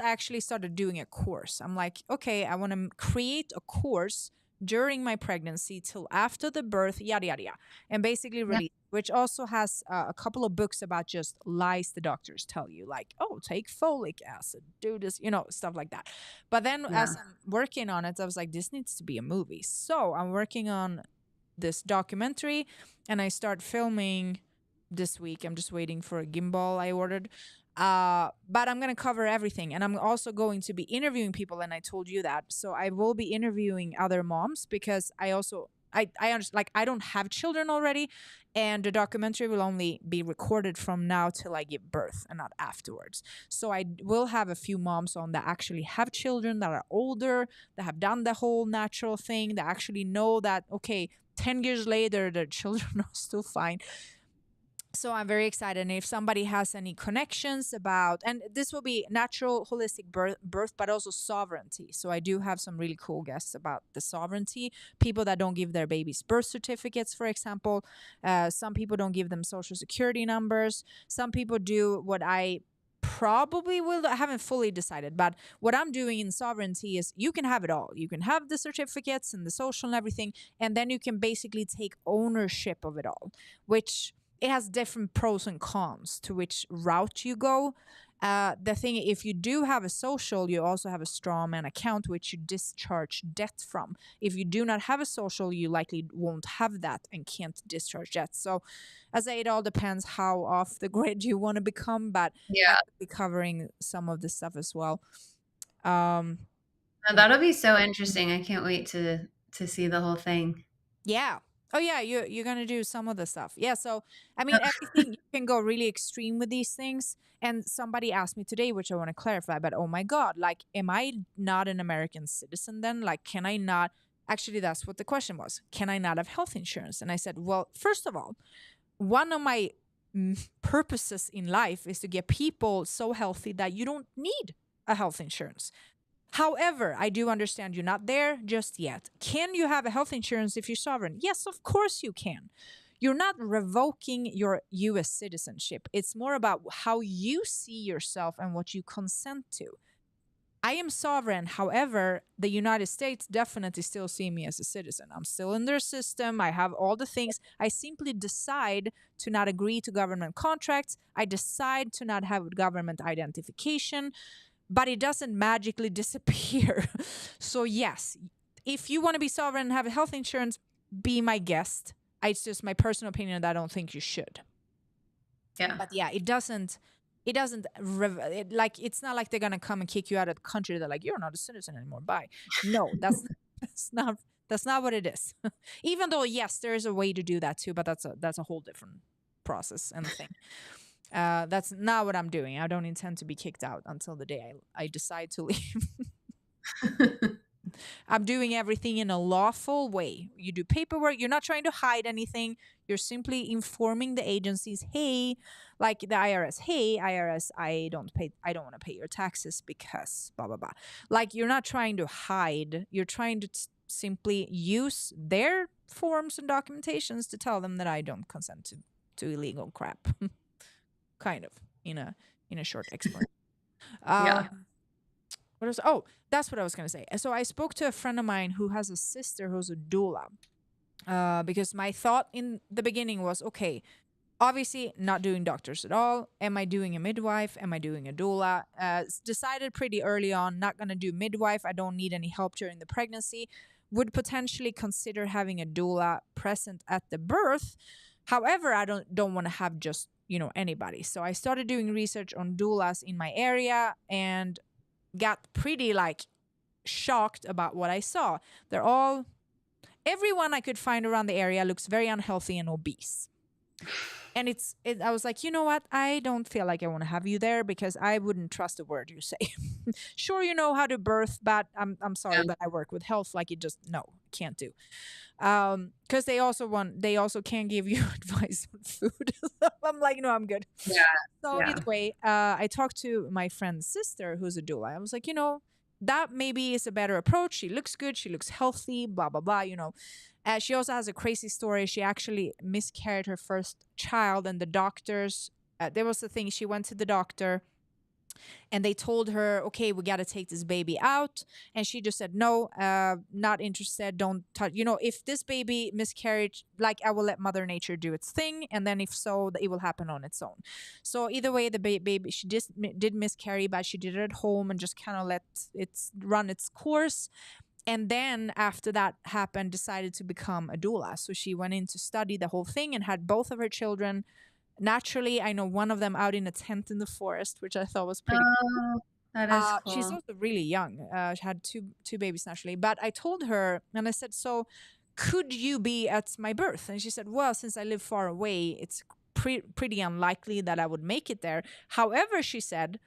actually started doing a course. I'm like, okay, I want to create a course during my pregnancy till after the birth, yada yada yada, and basically Yeah. release. Which also has a couple of books about just lies the doctors tell you, like, oh, take folic acid, do this, stuff like that. But then Yeah. as I'm working on it, I was like, this needs to be a movie. So I'm working on this documentary, and I start filming this week. I'm just waiting for a gimbal I ordered. But I'm going to cover everything. And I'm also going to be interviewing people. And I told you that. So I will be interviewing other moms because I also, I understand, like, I don't have children already. And the documentary will only be recorded from now till I give birth and not afterwards. So I will have a few moms on that actually have children, that are older, that have done the whole natural thing, that actually know that, okay, 10 years later, their children are still fine. So I'm very excited. And if somebody has any connections about, and this will be natural holistic birth, but also sovereignty. So I do have some really cool guests about the sovereignty. People that don't give their babies birth certificates, for example. Some people don't give them social security numbers. Some people do what I probably will. I haven't fully decided, but what I'm doing in sovereignty is you can have it all. You can have the certificates and the social and everything, and then you can basically take ownership of it all, which it has different pros and cons to which route you go. The thing, if you do have a social, you also have a Strawman account which you discharge debt from. If you do not have a social, you likely won't have that and can't discharge debt. So, as I say, it all depends how off the grid you want to become, but I'm Yeah. going to be covering some of this stuff as well. Um, No, yeah. that'll be so interesting. I can't wait to see the whole thing. Yeah. Oh yeah, you're gonna do some of the stuff. Yeah. So I mean, everything, you can go really extreme with these things. And somebody asked me today, which I want to clarify, but oh my god, like, am I not an American citizen then? Like, can I not? Actually, that's what the question was. Can I not have health insurance? And I said, well, first of all, one of my purposes in life is to get people so healthy that you don't need a health insurance. However, I do understand you're not there just yet. Can you have a health insurance if you're sovereign? Yes, of course you can. You're not revoking your US citizenship. It's more about how you see yourself and what you consent to. I am sovereign. However, the United States definitely still see me as a citizen. I'm still in their system. I have all the things. I simply decide to not agree to government contracts. I decide to not have government identification, but it doesn't magically disappear. So, yes, if you want to be sovereign and have health insurance, be my guest. It's just my personal opinion that I don't think you should. Yeah. But yeah, like, it's not like they're gonna come and kick you out of the country. They're like, you're not a citizen anymore. Bye. No, that's not what it is. Even though, yes, there is a way to do that too, but that's a whole different process and thing. That's not what I'm doing. I don't intend to be kicked out until the day I decide to leave. I'm doing everything in a lawful way. You do paperwork. You're not trying to hide anything. You're simply informing the agencies, hey, like the IRS, hey, IRS, I don't want to pay your taxes because blah, blah, blah. Like, you're not trying to hide. You're trying to simply use their forms and documentations to tell them that I don't consent to illegal crap. Kind of, in a short explanation. Yeah. What was oh that's what I was gonna say. So I spoke to a friend of mine who has a sister who's a doula. Because my thought in the beginning was, okay, obviously not doing doctors at all. Am I doing a midwife? Am I doing a doula? Decided pretty early on, not gonna do midwife. I don't need any help during the pregnancy. Would potentially consider having a doula present at the birth. However, I don't want to have just anybody. So I started doing research on doulas in my area and got pretty like shocked about what I saw. Everyone I could find around the area looks very unhealthy and obese. And I was like, you know what? I don't feel like I want to have you there because I wouldn't trust a word you say. Sure, you know how to birth, but I'm sorry, Yeah. but I work with health. Like, you just no, can't do. Because they also can't give you advice on food. So I'm like, no, I'm good. Yeah. So Yeah. either way, I talked to my friend's sister who's a doula. I was like, that maybe is a better approach. She looks good. She looks healthy. Blah blah blah. She also has a crazy story. She actually miscarried her first child, and the doctors. There was the thing. She went to the doctor, and they told her, okay, we got to take this baby out, and she just said no, not interested, don't touch. If this baby miscarried, like, I will let mother nature do its thing, and then if so, it will happen on its own. So either way, the baby, she just did miscarry, but she did it at home and just kind of let it run its course. And then after that happened, decided to become a doula. So she went in to study the whole thing and had both of her children naturally. I know one of them out in a tent in the forest, which I thought was pretty. Oh, that is She's cool. also really young. She had two babies naturally. But I told her, and I said, so could you be at my birth? And she said, well, since I live far away, it's pretty unlikely that I would make it there. However, she said,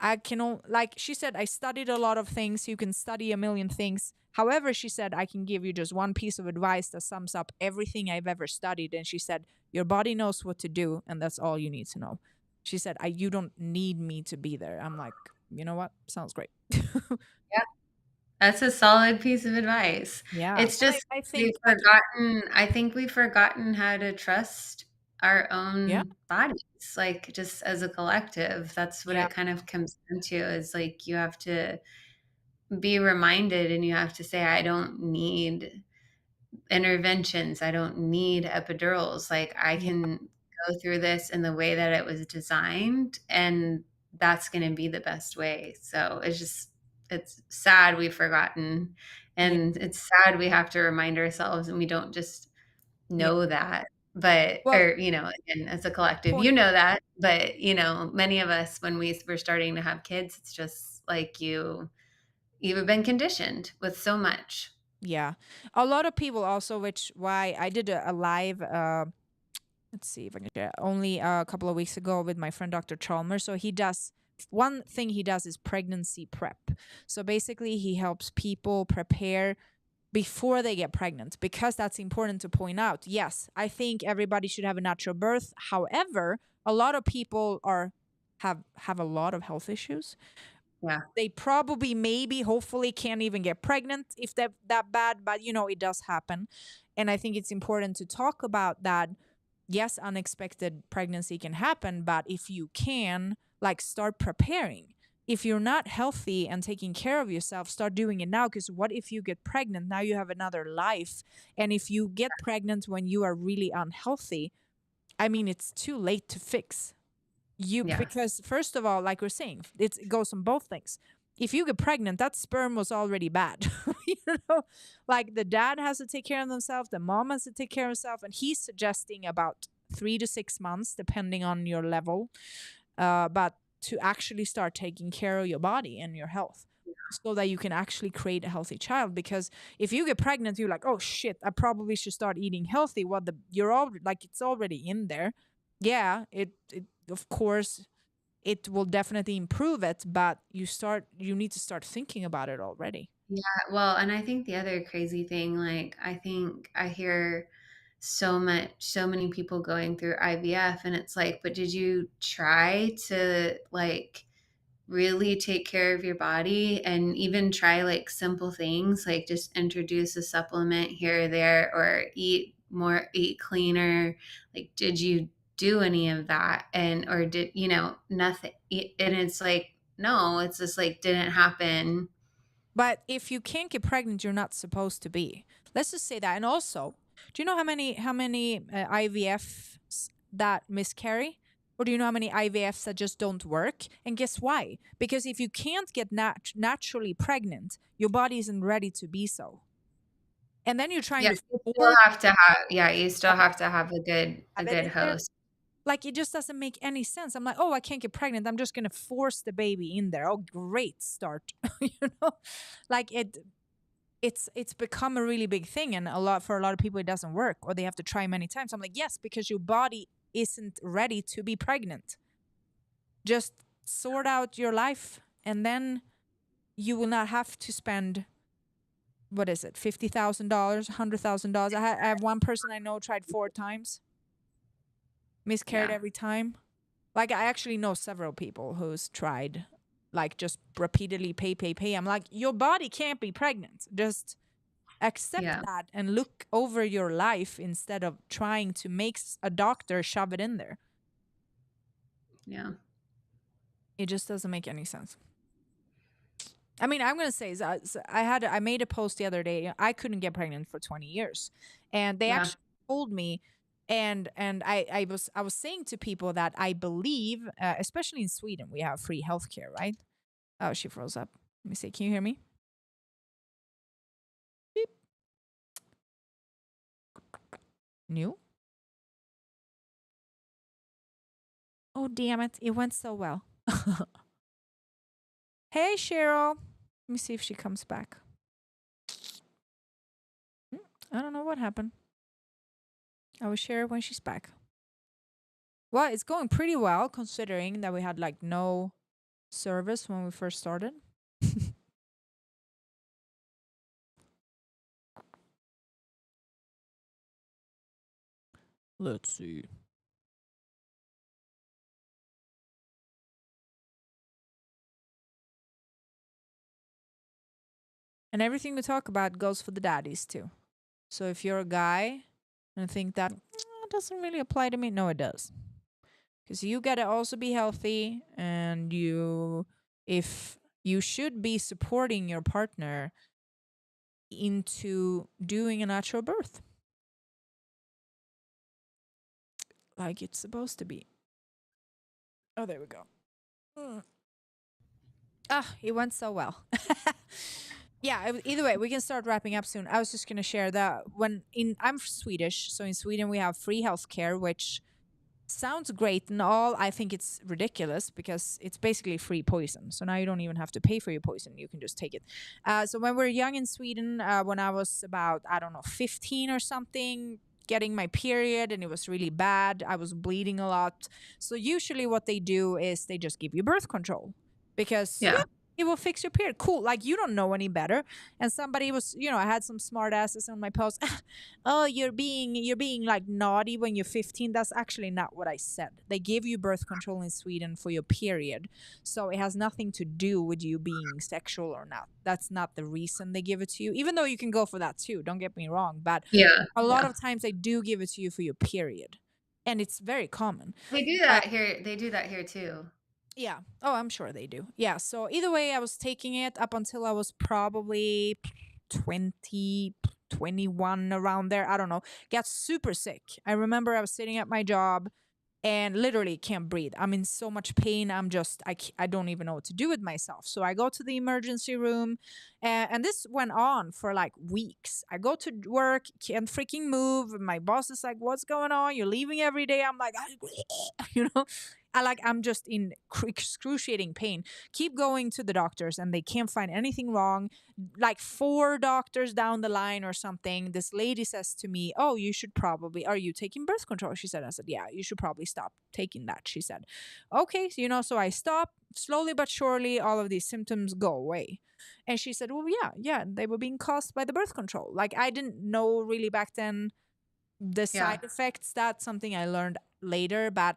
like she said, I studied a lot of things. You can study a million things. However, she said, I can give you just one piece of advice that sums up everything I've ever studied. And she said, your body knows what to do, and that's all you need to know. She said, you don't need me to be there. I'm like, you know what? Sounds great. Yeah. That's a solid piece of advice. Yeah. It's And just I we've think, like, forgotten I think we've forgotten how to trust our yeah, own bodies, like, just as a collective. That's what yeah, it kind of comes down to, is, like, you have to be reminded and you have to say, "I don't need interventions. I don't need epidurals. Like, I yeah, can go through this in the way that it was designed, and that's going to be the best way." So it's sad we've forgotten, yeah. and it's sad we have to remind ourselves and we don't just Yeah. know that. But, Well, or, again, as a collective, point. you know that, but, many of us, when we were starting to have kids, it's just like you've been conditioned with so much. Yeah. A lot of people also, which why I did a live, let's see if I can share, only a couple of weeks ago with my friend Dr. Chalmers. So one thing he does is pregnancy prep. So basically, he helps people prepare before they get pregnant, because that's important to point out. Yes, I think everybody should have a natural birth. However, a lot of people have a lot of health issues. Yeah. They probably, maybe, hopefully can't even get pregnant if they're that bad, but it does happen. And I think it's important to talk about that. Yes, unexpected pregnancy can happen, but if you can, like, start preparing. If you're not healthy and taking care of yourself, start doing it now, because what if you get pregnant? Now you have another life. And if you get pregnant when you are really unhealthy, I mean, it's too late to fix. Yes. Because first of all, like we're saying, it goes on both things. If you get pregnant, that sperm was already bad. you know like, the dad has to take care of themselves, the mom has to take care of herself, and he's suggesting about 3 to 6 months depending on your level, but to actually start taking care of your body and your health, so that you can actually create a healthy child. Because if you get pregnant, you're like, oh shit, I probably should start eating healthy. You're all like, it's already in there. Yeah, it of course, it will definitely improve it, but you need to start thinking about it already. Yeah, well, and I think the other crazy thing, like, I think I hear so many people going through IVF, and it's like, but did you try to, like, really take care of your body and even try like simple things like just introduce a supplement here or there or eat cleaner. Like, did you do any of that? And, or did, nothing. And it's like, no, it's just like, didn't happen. But if you can't get pregnant, you're not supposed to be. Let's just say that. And also, do you know how many IVFs that miscarry? Or do you know how many IVFs that just don't work? And guess why? Because if you can't get naturally pregnant, your body isn't ready to be so. And then you're trying Yeah, to you still force have to have, yeah, you still have have to have a it good in there. host. Like, it just doesn't make any sense. I'm like, oh, I can't get pregnant. I'm just gonna force the baby in there. Oh, great start. you know, like it's become a really big thing, and for a lot of people it doesn't work, or they have to try many times. I'm like, yes, because your body isn't ready to be pregnant. Just sort out your life, and then you will not have to spend, what is it, $50,000, $100,000. I have one person I know tried 4 times, miscarried Yeah. every time. Like, I actually know several people who's tried, like, just repeatedly pay. I'm like, your body can't be pregnant. Just accept Yeah. that and look over your life instead of trying to make a doctor shove it in there. Yeah. It just doesn't make any sense. I mean, I'm gonna say I made a post the other day. I couldn't get pregnant for 20 years, and they Yeah. actually told me, and I was saying to people that I believe, especially in Sweden, we have free healthcare, right? Oh, she froze up. Let me see. Can you hear me? Beep. New. Oh, damn it! It went so well. Hey, Cheryl. Let me see if she comes back. I don't know what happened. I will share when she's back. Well, it's going pretty well considering that we had like no service when we first started. Let's see. And everything we talk about goes for the daddies too. So if you're a guy and think that doesn't really apply to me, no, it does. Because you gotta also be healthy, and if you should be supporting your partner into doing a natural birth, like it's supposed to be. Oh, there we go. It went so well. Yeah, either way, we can start wrapping up soon. I was just going to share that I'm Swedish, so in Sweden we have free healthcare, which sounds great and all. I think it's ridiculous because it's basically free poison. So now you don't even have to pay for your poison. You can just take it. So when we were young in Sweden, when I was about, I don't know, 15 or something, getting my period, and it was really bad. I was bleeding a lot. So usually what they do is they just give you birth control because Yeah. it will fix your period. Cool. Like, you don't know any better. And somebody was, I had some smart asses on my post. Oh, you're being like naughty when you're 15. That's actually not what I said. They give you birth control in Sweden for your period. So it has nothing to do with you being sexual or not. That's not the reason they give it to you, even though you can go for that too. Don't get me wrong. But Yeah. a lot Yeah. of times they do give it to you for your period. And it's very common. They do that here. They do that here too. Yeah. Oh, I'm sure they do. Yeah. So either way, I was taking it up until I was probably 20, 21, around there. I don't know. Got super sick. I remember I was sitting at my job and literally can't breathe. I'm in so much pain. I don't even know what to do with myself. So I go to the emergency room, and this went on for like weeks. I go to work, can't freaking move. My boss is like, "What's going on? You're leaving every day." I'm like, I'm just in excruciating pain. Keep going to the doctors, and they can't find anything wrong. Like 4 doctors down the line or something, this lady says to me, "Oh, are you taking birth control?" She said. I said, "Yeah, you should probably stop taking that." She said, "Okay." So I stop. Slowly but surely, all of these symptoms go away. And she said, "Well, yeah, they were being caused by the birth control." Like, I didn't know really back then the Yeah. side effects. That's something I learned later. But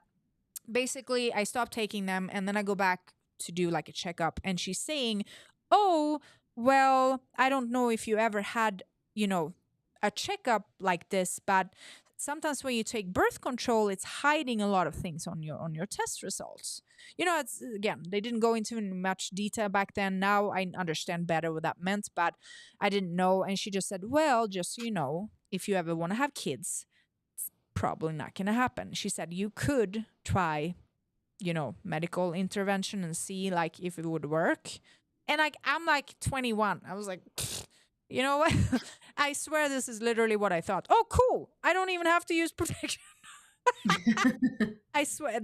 basically, I stopped taking them, and then I go back to do like a checkup, and she's saying, oh, well, I don't know if you ever had, you know, a checkup like this, but sometimes when you take birth control, it's hiding a lot of things on your test results. You know, it's, again, they didn't go into much detail back then. Now I understand better what that meant, but I didn't know. And she just said, well, just so you know, if you ever want to have kids, it's probably not going to happen. She said you could try, you know, medical intervention and see like if it would work. And like, I'm like 21. I was like, you know what? I swear this is literally what I thought. Oh, cool. I don't even have to use protection. I swear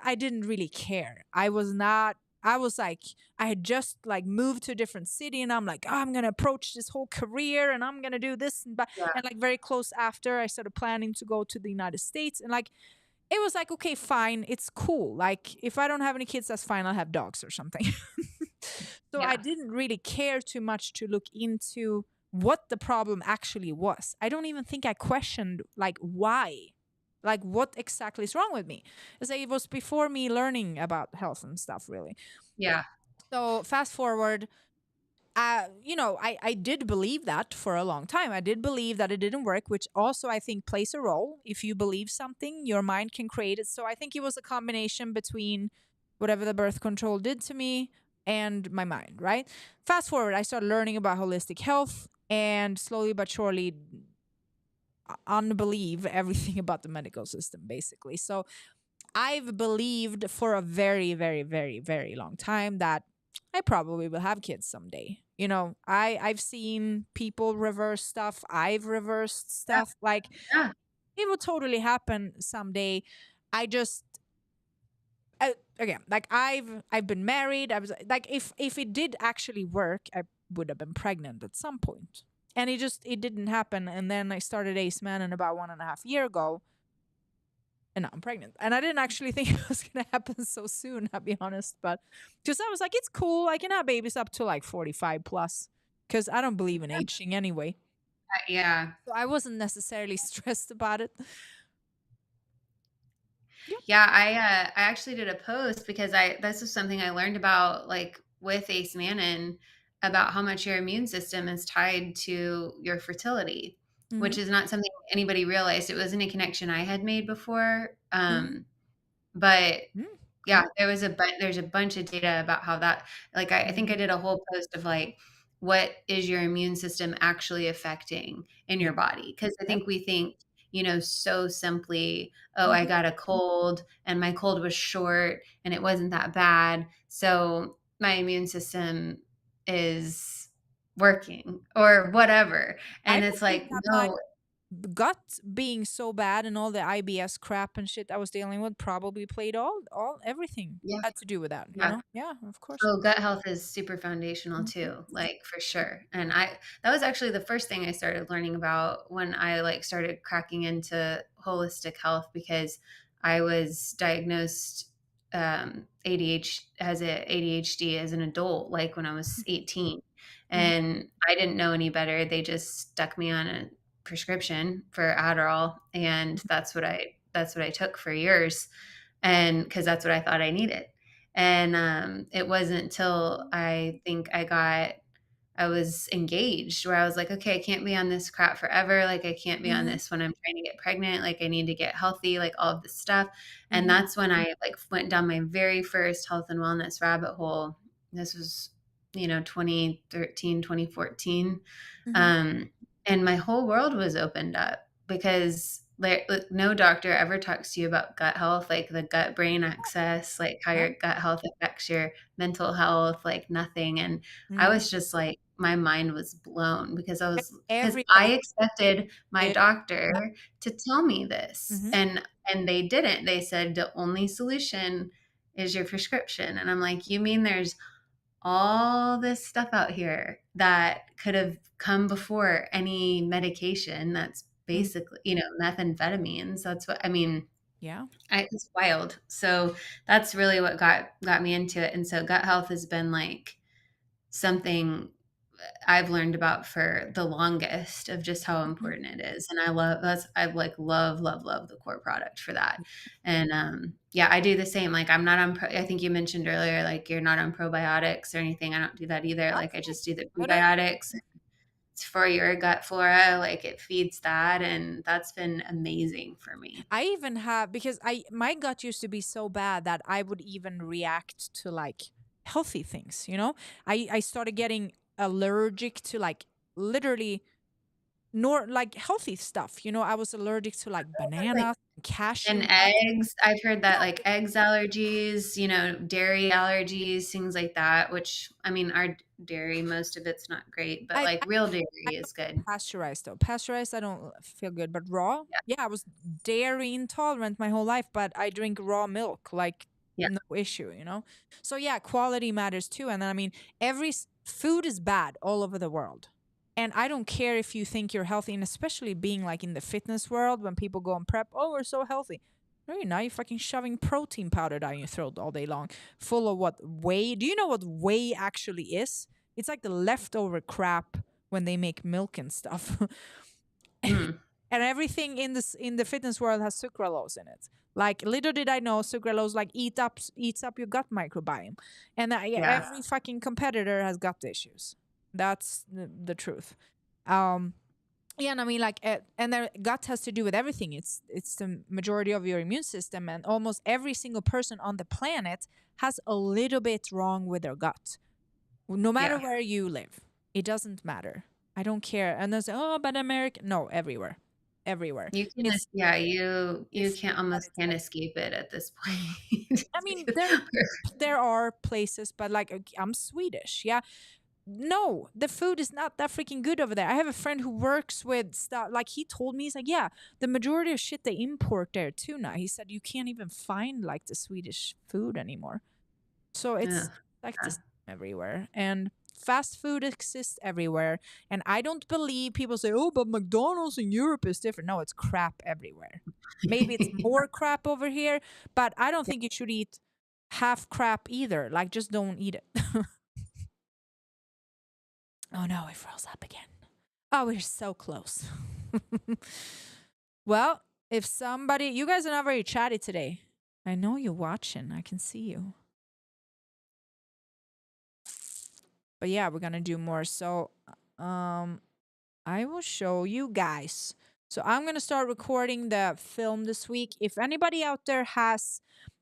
I didn't really care. I was like, I had just like moved to a different city, and I'm like, oh, I'm going to approach this whole career and I'm going to do this. Yeah. And like very close after, I started planning to go to the United States, and like, it was like, okay, fine. It's cool. Like, if I don't have any kids, that's fine. I'll have dogs or something. So I Yeah. didn't really care too much to look into what the problem actually was. I don't even think I questioned like why, like what exactly is wrong with me. It's like it was before me learning about health and stuff, really. Yeah. So fast forward, you know, I did believe that for a long time. I did believe that it didn't work, which also I think plays a role. If you believe something, your mind can create it. So I think it was a combination between whatever the birth control did to me and my mind, right? Fast forward, I started learning about holistic health and slowly but surely unbelieve everything about the medical system, basically. So I've believed for a very, very, very, very long time that I probably will have kids someday. You know, I've seen people reverse stuff. I've reversed stuff. Like, Yeah. it will totally happen someday. I just again, like, I've been married. I was like, if it did actually work, I would have been pregnant at some point. And it didn't happen. And then I started Acemannan about 1.5 years ago, and now I'm pregnant. And I didn't actually think it was gonna happen so soon, I'll be honest. But because I was like, it's cool. I can have babies up to like 45 plus. Because I don't believe in aging anyway. Yeah. So I wasn't necessarily stressed about it. Yep. Yeah, I actually did a post because this is something I learned about like with Ace Mannon about how much your immune system is tied to your fertility, Mm-hmm. which is not something anybody realized. It wasn't a connection I had made before. Mm-hmm. But Mm-hmm. yeah, Cool. there's a bunch of data about how that, like, I think I Mm-hmm. did a whole post of like, what is your immune system actually affecting in your Yep. body? Because I Yep. think we think, so simply, oh, I Mm-hmm. got a cold and my cold was short and it wasn't that bad. So my immune system is working or whatever. I And it's believe like, that my no, gut being so bad and all the IBS crap and shit I was dealing with probably played all everything yeah, had to do with that, you yeah. know? Yeah, of course. Oh, gut health is super foundational Mm-hmm. too, like for sure. And that was actually the first thing I started learning about when I like started cracking into holistic health because I was diagnosed ADHD as an adult, like when I was 18. Mm-hmm. And I didn't know any better. They just stuck me on a prescription for Adderall, and that's what I took for years, and because that's what I thought I needed. And it wasn't until I think I was engaged where I was like, okay, I can't be on this crap forever. Like, I can't be on Mm-hmm. this when I'm trying to get pregnant. Like, I need to get healthy, like all of this stuff. And Mm-hmm. that's when I like went down my very first health and wellness rabbit hole. This was, 2013, 2014. Mm-hmm. Um, and my whole world was opened up because like, no doctor ever talks to you about gut health, like the gut brain axis, like how Yeah. your gut health affects your mental health, like nothing. And I Mm-hmm. was just like, my mind was blown because I Everybody expected my did. doctor Yep. to tell me this. Mm-hmm. And they didn't. They said the only solution is your prescription. And I'm like, you mean there's all this stuff out here that could have come before any medication that's Mm-hmm. basically, methamphetamines. That's what I mean. Yeah. It's wild. So that's really what got me into it. And so gut health has been like something I've learned about for the longest of just how Mhm. important it is. And I like love the core product for that. And yeah, I do the same. Like I'm not on I think you mentioned earlier, like you're not on probiotics or anything. I don't do that either. Like I Nothing. just do the I don't. prebiotics. It's for your gut flora, like it feeds that, and that's been amazing for me. I even have, because I my gut used to be so bad that I would even react to like healthy things, you know? I started getting allergic to like literally nor like healthy stuff. You know, I was allergic to like Like bananas, and cashew nuts. eggs, I've heard Yeah, that like eggs allergies, dairy allergies, things like that, which I mean, our dairy, most of it's not great, but I like real dairy I is don't good. pasteurized though. Pasteurized I don't feel good, but raw, Yeah. yeah, I was dairy intolerant my whole life, but I drink raw milk like Yeah. no issue, you know. So yeah, quality matters too. And then I mean, food is bad all over the world. And I don't care if you think you're healthy, and especially being like in the fitness world when people go and prep, oh, we're so healthy. No, you're not. You're fucking shoving protein powder down your throat all day long, full of what whey. Do you know what whey actually is? It's like the leftover crap when they make milk and stuff. Mm, And everything in the fitness world has sucralose in it. Like little did I know, sucralose like eats up your gut microbiome, and yeah. every fucking competitor has gut issues. That's the truth. Um, yeah, and I mean, like, and their gut has to do with everything. It's the majority of your immune system, and almost every single person on the planet has a little bit wrong with their gut. No matter Yeah. where you live, it doesn't matter. I don't care. And they say, "Oh, but America." No, everywhere, everywhere. You can, It's yeah, you if can't but almost it's can't everywhere. escape it at this Mhm. point. I mean, there are places, but like I'm Swedish, yeah. No, the food is not that freaking good over there. I have a friend who works with stuff. Like he told me, he's like, yeah, the majority of shit they import there too now. He said you can't even find like the Swedish food anymore. So Yeah. it's like this everywhere. And fast food exists everywhere. And I don't believe people say, oh, but McDonald's in Europe is different. No, it's crap everywhere. Maybe it's more crap over here, but I don't think you should eat half crap either. Like, just don't eat it. Oh no, it froze up again. Oh, we're so close. Well, if somebody, you guys are not very chatty today. I know you're watching. I can see you. But yeah, we're gonna do more. So, um, I will show you guys. So I'm gonna start recording the film this week. If anybody out there has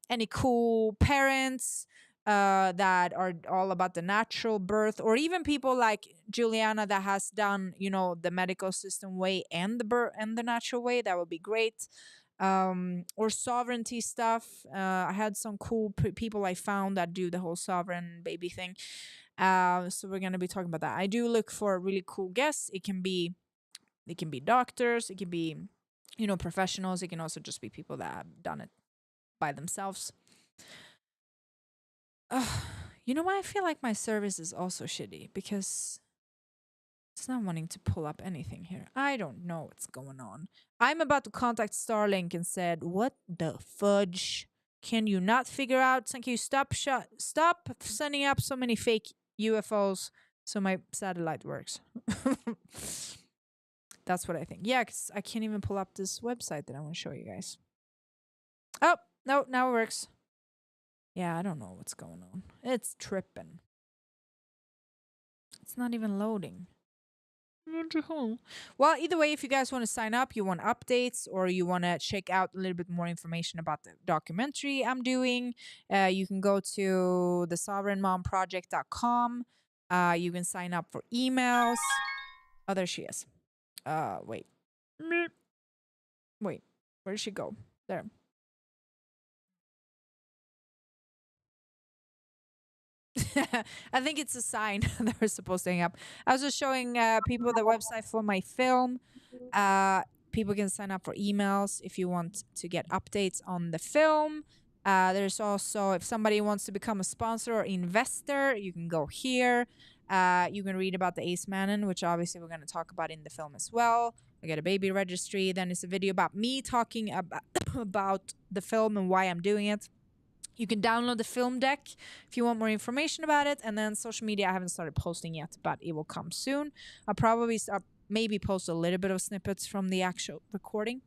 any cool parents that are all about the natural birth, or even people like Juliana that has done, you know, the medical system way and the birth and the natural way, that would be great. Or sovereignty stuff. I had some cool people I found that do the whole sovereign baby thing. So we're gonna be talking about that. I do look for really cool guests. It can be doctors, it can be, you know, professionals. It can also just be people that have done it by themselves. Ugh, you know why I feel like my service is also shitty? Because it's not wanting to pull up anything here. I don't know what's going on. I'm about to contact Starlink and said, "What the fudge? Can you not figure out? Can you stop sending up so many fake UFOs so my satellite works?" That's what I think. Yeah, because I can't even pull up this website that I want to show you guys. Oh, no, now it works. Yeah, I don't know what's going on. It's tripping. It's not even loading. Well, either way, if you guys want to sign up, you want updates, or you want to check out a little bit more information about the documentary I'm doing, you can go to thesovereignmomproject.com. You can sign up for emails. Oh, there she is. Wait. Wait. Where did she go? There. I think it's a sign that we're supposed to hang up. I was just showing people the website for my film. People can sign up for emails if you want to get updates on the film. There's also, if somebody wants to become a sponsor or investor, you can go here. You can read about the Acemannan, which obviously we're going to talk about in the film as well. We get a baby registry. Then it's a video about me talking about, about the film and why I'm doing it. You can download the film deck if you want more information about it. And then social media, I haven't started posting yet, but it will come soon. I'll probably start, maybe post a little bit of snippets from the actual recording.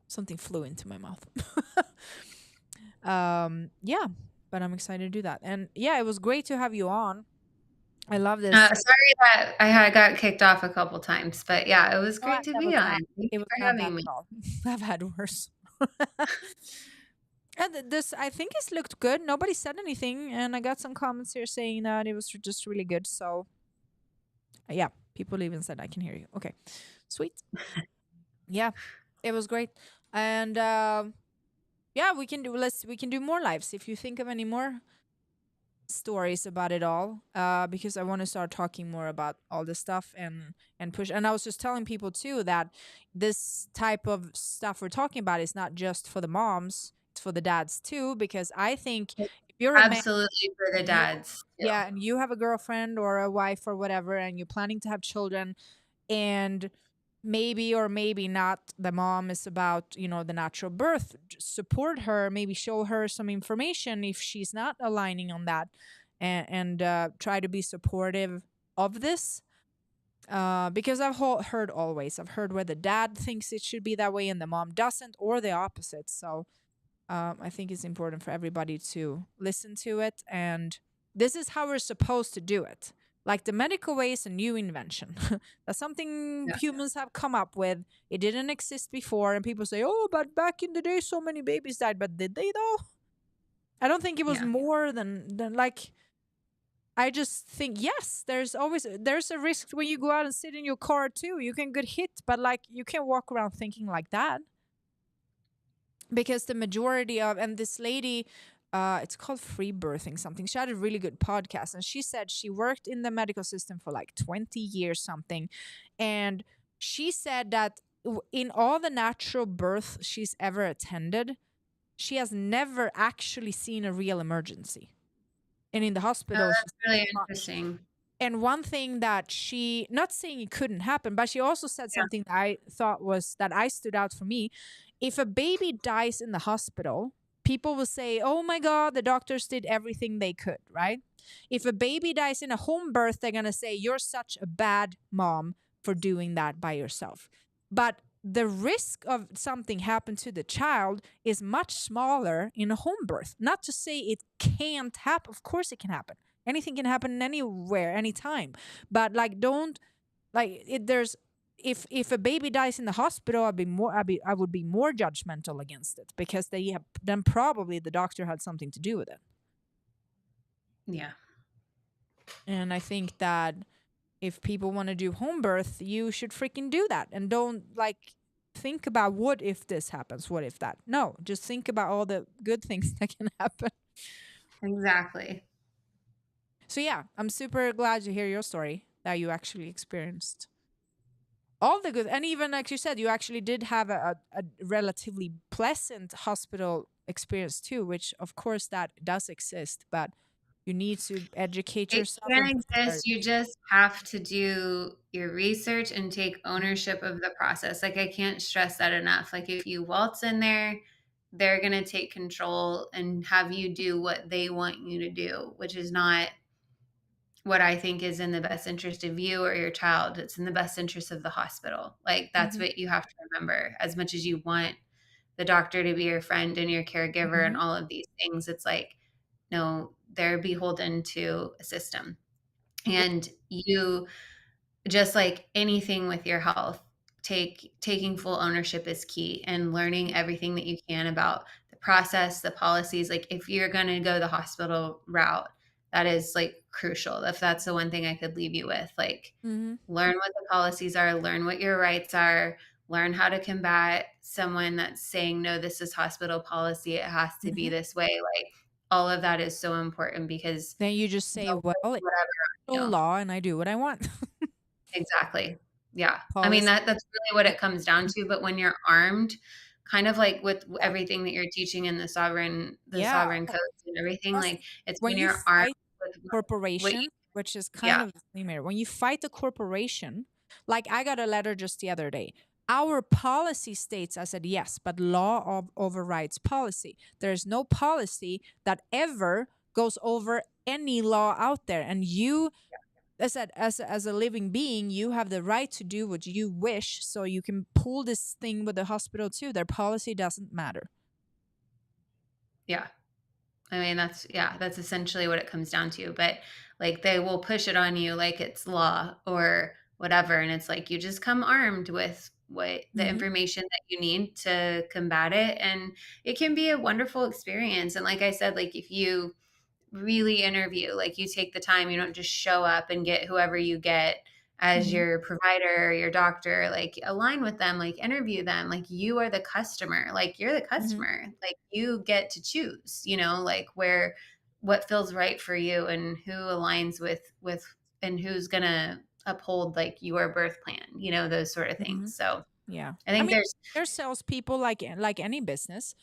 Something flew into my mouth. Yeah, but I'm excited to do that. And yeah, it was great to have you on. I love this. Sorry that I got kicked off a couple times, but yeah, it was No, great to be on. Thank it you was for not bad having me. at all. I've had worse. And this, I think, it's looked good. Nobody said anything, and I got some comments here saying that it was just really good. So, yeah, people even said I can hear you. Okay, sweet. Yeah, it was great, and yeah, we can do more lives if you think of any more stories about it all, because I want to start talking more about all this stuff and push. And I was just telling people too that this type of stuff we're talking about is not just for the moms, it's for the dads too, because I think if you're a man Absolutely for the and you, dads too. yeah, and you have a girlfriend or a wife or whatever, and you're planning to have children, and maybe or maybe not the mom is about, the natural birth, support her, maybe show her some information if she's not aligning on that, and try to be supportive of this, because I've heard where the dad thinks it should be that way and the mom doesn't, or the opposite. So I think it's important for everybody to listen to it, and this is how we're supposed to do it. Like, the medical way is a new invention. That's something Yeah. humans have come up with. It didn't exist before, and people say, "Oh, but back in the day, so many babies died." But did they though? I don't think it was Yeah. more than like. I just think yes, there's a risk when you go out and sit in your car too. You can get hit, but like you can't walk around thinking like that, because the majority of, and this lady, it's called free birthing something, she had a really good podcast, and she said she worked in the medical system for like 20 years something, and she said that in all the natural births she's ever attended, she has never actually seen a real emergency, and in the Oh, hospital that's she's really much. interesting. And one thing that she, not saying it couldn't happen, but she also said Yeah. something that I thought was, that I stood out for me. If a baby dies in the hospital, people will say, "Oh my God, the doctors did everything they could," right? If a baby dies in a home birth, they're going to say, "You're such a bad mom for doing that by yourself." But the risk of something happen to the child is much smaller in a home birth. Not to say it can't happen. Of course it can happen. Anything can happen anywhere, anytime. But like, don't, like it, there's, if a baby dies in the hospital, I would be more judgmental against it, because then probably the doctor had something to do with it. Yeah. And I think that if people want to do home birth, you should freaking do that, and don't like think about what if this happens, what if that. No, just think about all the good things that can happen. Exactly. So yeah, I'm super glad to hear your story, that you actually experienced all the good, and even like you said, you actually did have a relatively pleasant hospital experience too, which of course that does exist, but you need to educate It yourself can and prepare. exist. You just have to do your research and take Mhm. ownership of the process. Like, I can't stress that enough. Like, if you waltz in there, they're going to take control and have you do what they want you to do, which is not what I think is in the best interest of you or your child. It's in the best interest of the hospital. Like, that's Mhm. what you have to remember. As much as you want the doctor to be your friend and your caregiver and Mhm. all of these things, it's like, no, they're beholden to a system. Yep. And you, just like anything with your health, taking full ownership is key, and learning everything that you can about the process, the policies. Like, if you're going to go the hospital route, that is like crucial. If that's the one thing I could leave you with, like, Mhm. learn what the policies are, learn what your rights are, learn how to combat someone that's saying, no, this is hospital policy, it has to be Mhm. this way. Like, all of that is so important, because Then you just say, they'll put "Well, it's whatever a on you. law, and I do what I want." Exactly. Yeah. I mean, Policy. that's really what it comes down to, but when you're armed, kind of like with Yeah. everything that you're teaching in the Yeah. sovereign codes and everything, Plus, like, it's when when you you're armed fight with what corporation, you, which is kind yeah. of the same here. When you fight a corporation, like I got a letter just the other day. our policy states, I said, yes, but law overrides policy. There's no policy that ever goes over any law out there. And you, I said, as a living being, you have the right to do what you wish. So you can pull this thing with the hospital too. Their policy doesn't matter. Yeah. I mean, that's essentially what it comes down to. But like they will push it on you like it's law or whatever. And it's like you just come armed with what the Mm-hmm. information that you need to combat it. And it can be a wonderful experience. And like I said, like if you really interview, like you take the time, you don't just show up and get whoever you get as Mm-hmm. your provider, your doctor, like align with them, like interview them, like you are the customer, like you're the Mm-hmm. customer, like you get to choose, like where what feels right for you and who aligns with and who's gonna uphold like your birth plan, those sort of Mm-hmm. things. So Yeah. I I think mean, there's there's salespeople like any business.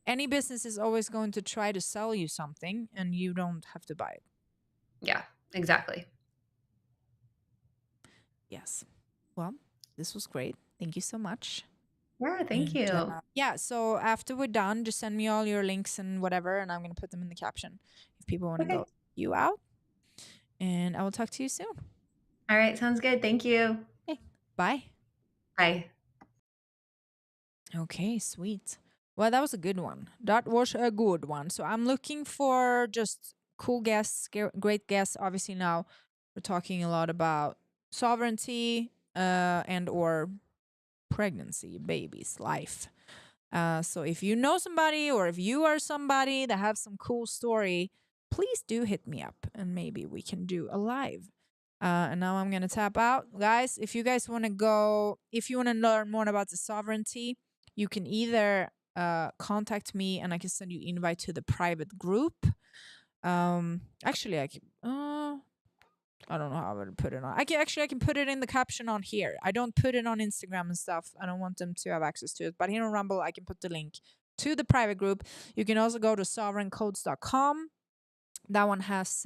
Any business is always going to try to sell you something, and you don't have to buy it. yeah, exactly. Yes. Well, this was great. Thank you so much. Yeah, thank And you. yeah, so after we're done, just send me all your links and whatever, and I'm going to put them in the caption if people want to Okay. go you out. And I will talk to you soon. All right, sounds good. Thank you. Okay. Bye. Bye. Okay, sweet. Well, that was a good one. That was a good one. So I'm looking for just cool guests, great guests. Obviously, now we're talking a lot about sovereignty and or pregnancy, babies, life. So if you know somebody or if you are somebody that have some cool story, please do hit me up and maybe we can do a live. And now I'm gonna tap out, guys. If you guys want to go, if you want to learn more about the sovereignty, you can either contact me and I can send you invite to the private group. Actually, I don't know how I would put it on. I can put it in the caption on here. I don't put it on Instagram and stuff. I don't want them to have access to it. But here on Rumble, I can put the link to the private group. You can also go to sovereigncodes.com. That one has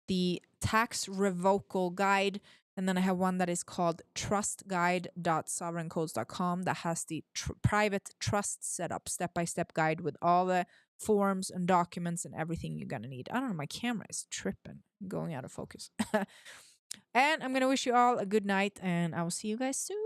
the tax revocal guide. And then I have one that is called trustguide.sovereigncodes.com that has the private trust setup, step-by-step guide with all the forms and documents and everything you're going to need. I don't know, my camera is tripping, going out of focus. And I'm going to wish you all a good night and I will see you guys soon.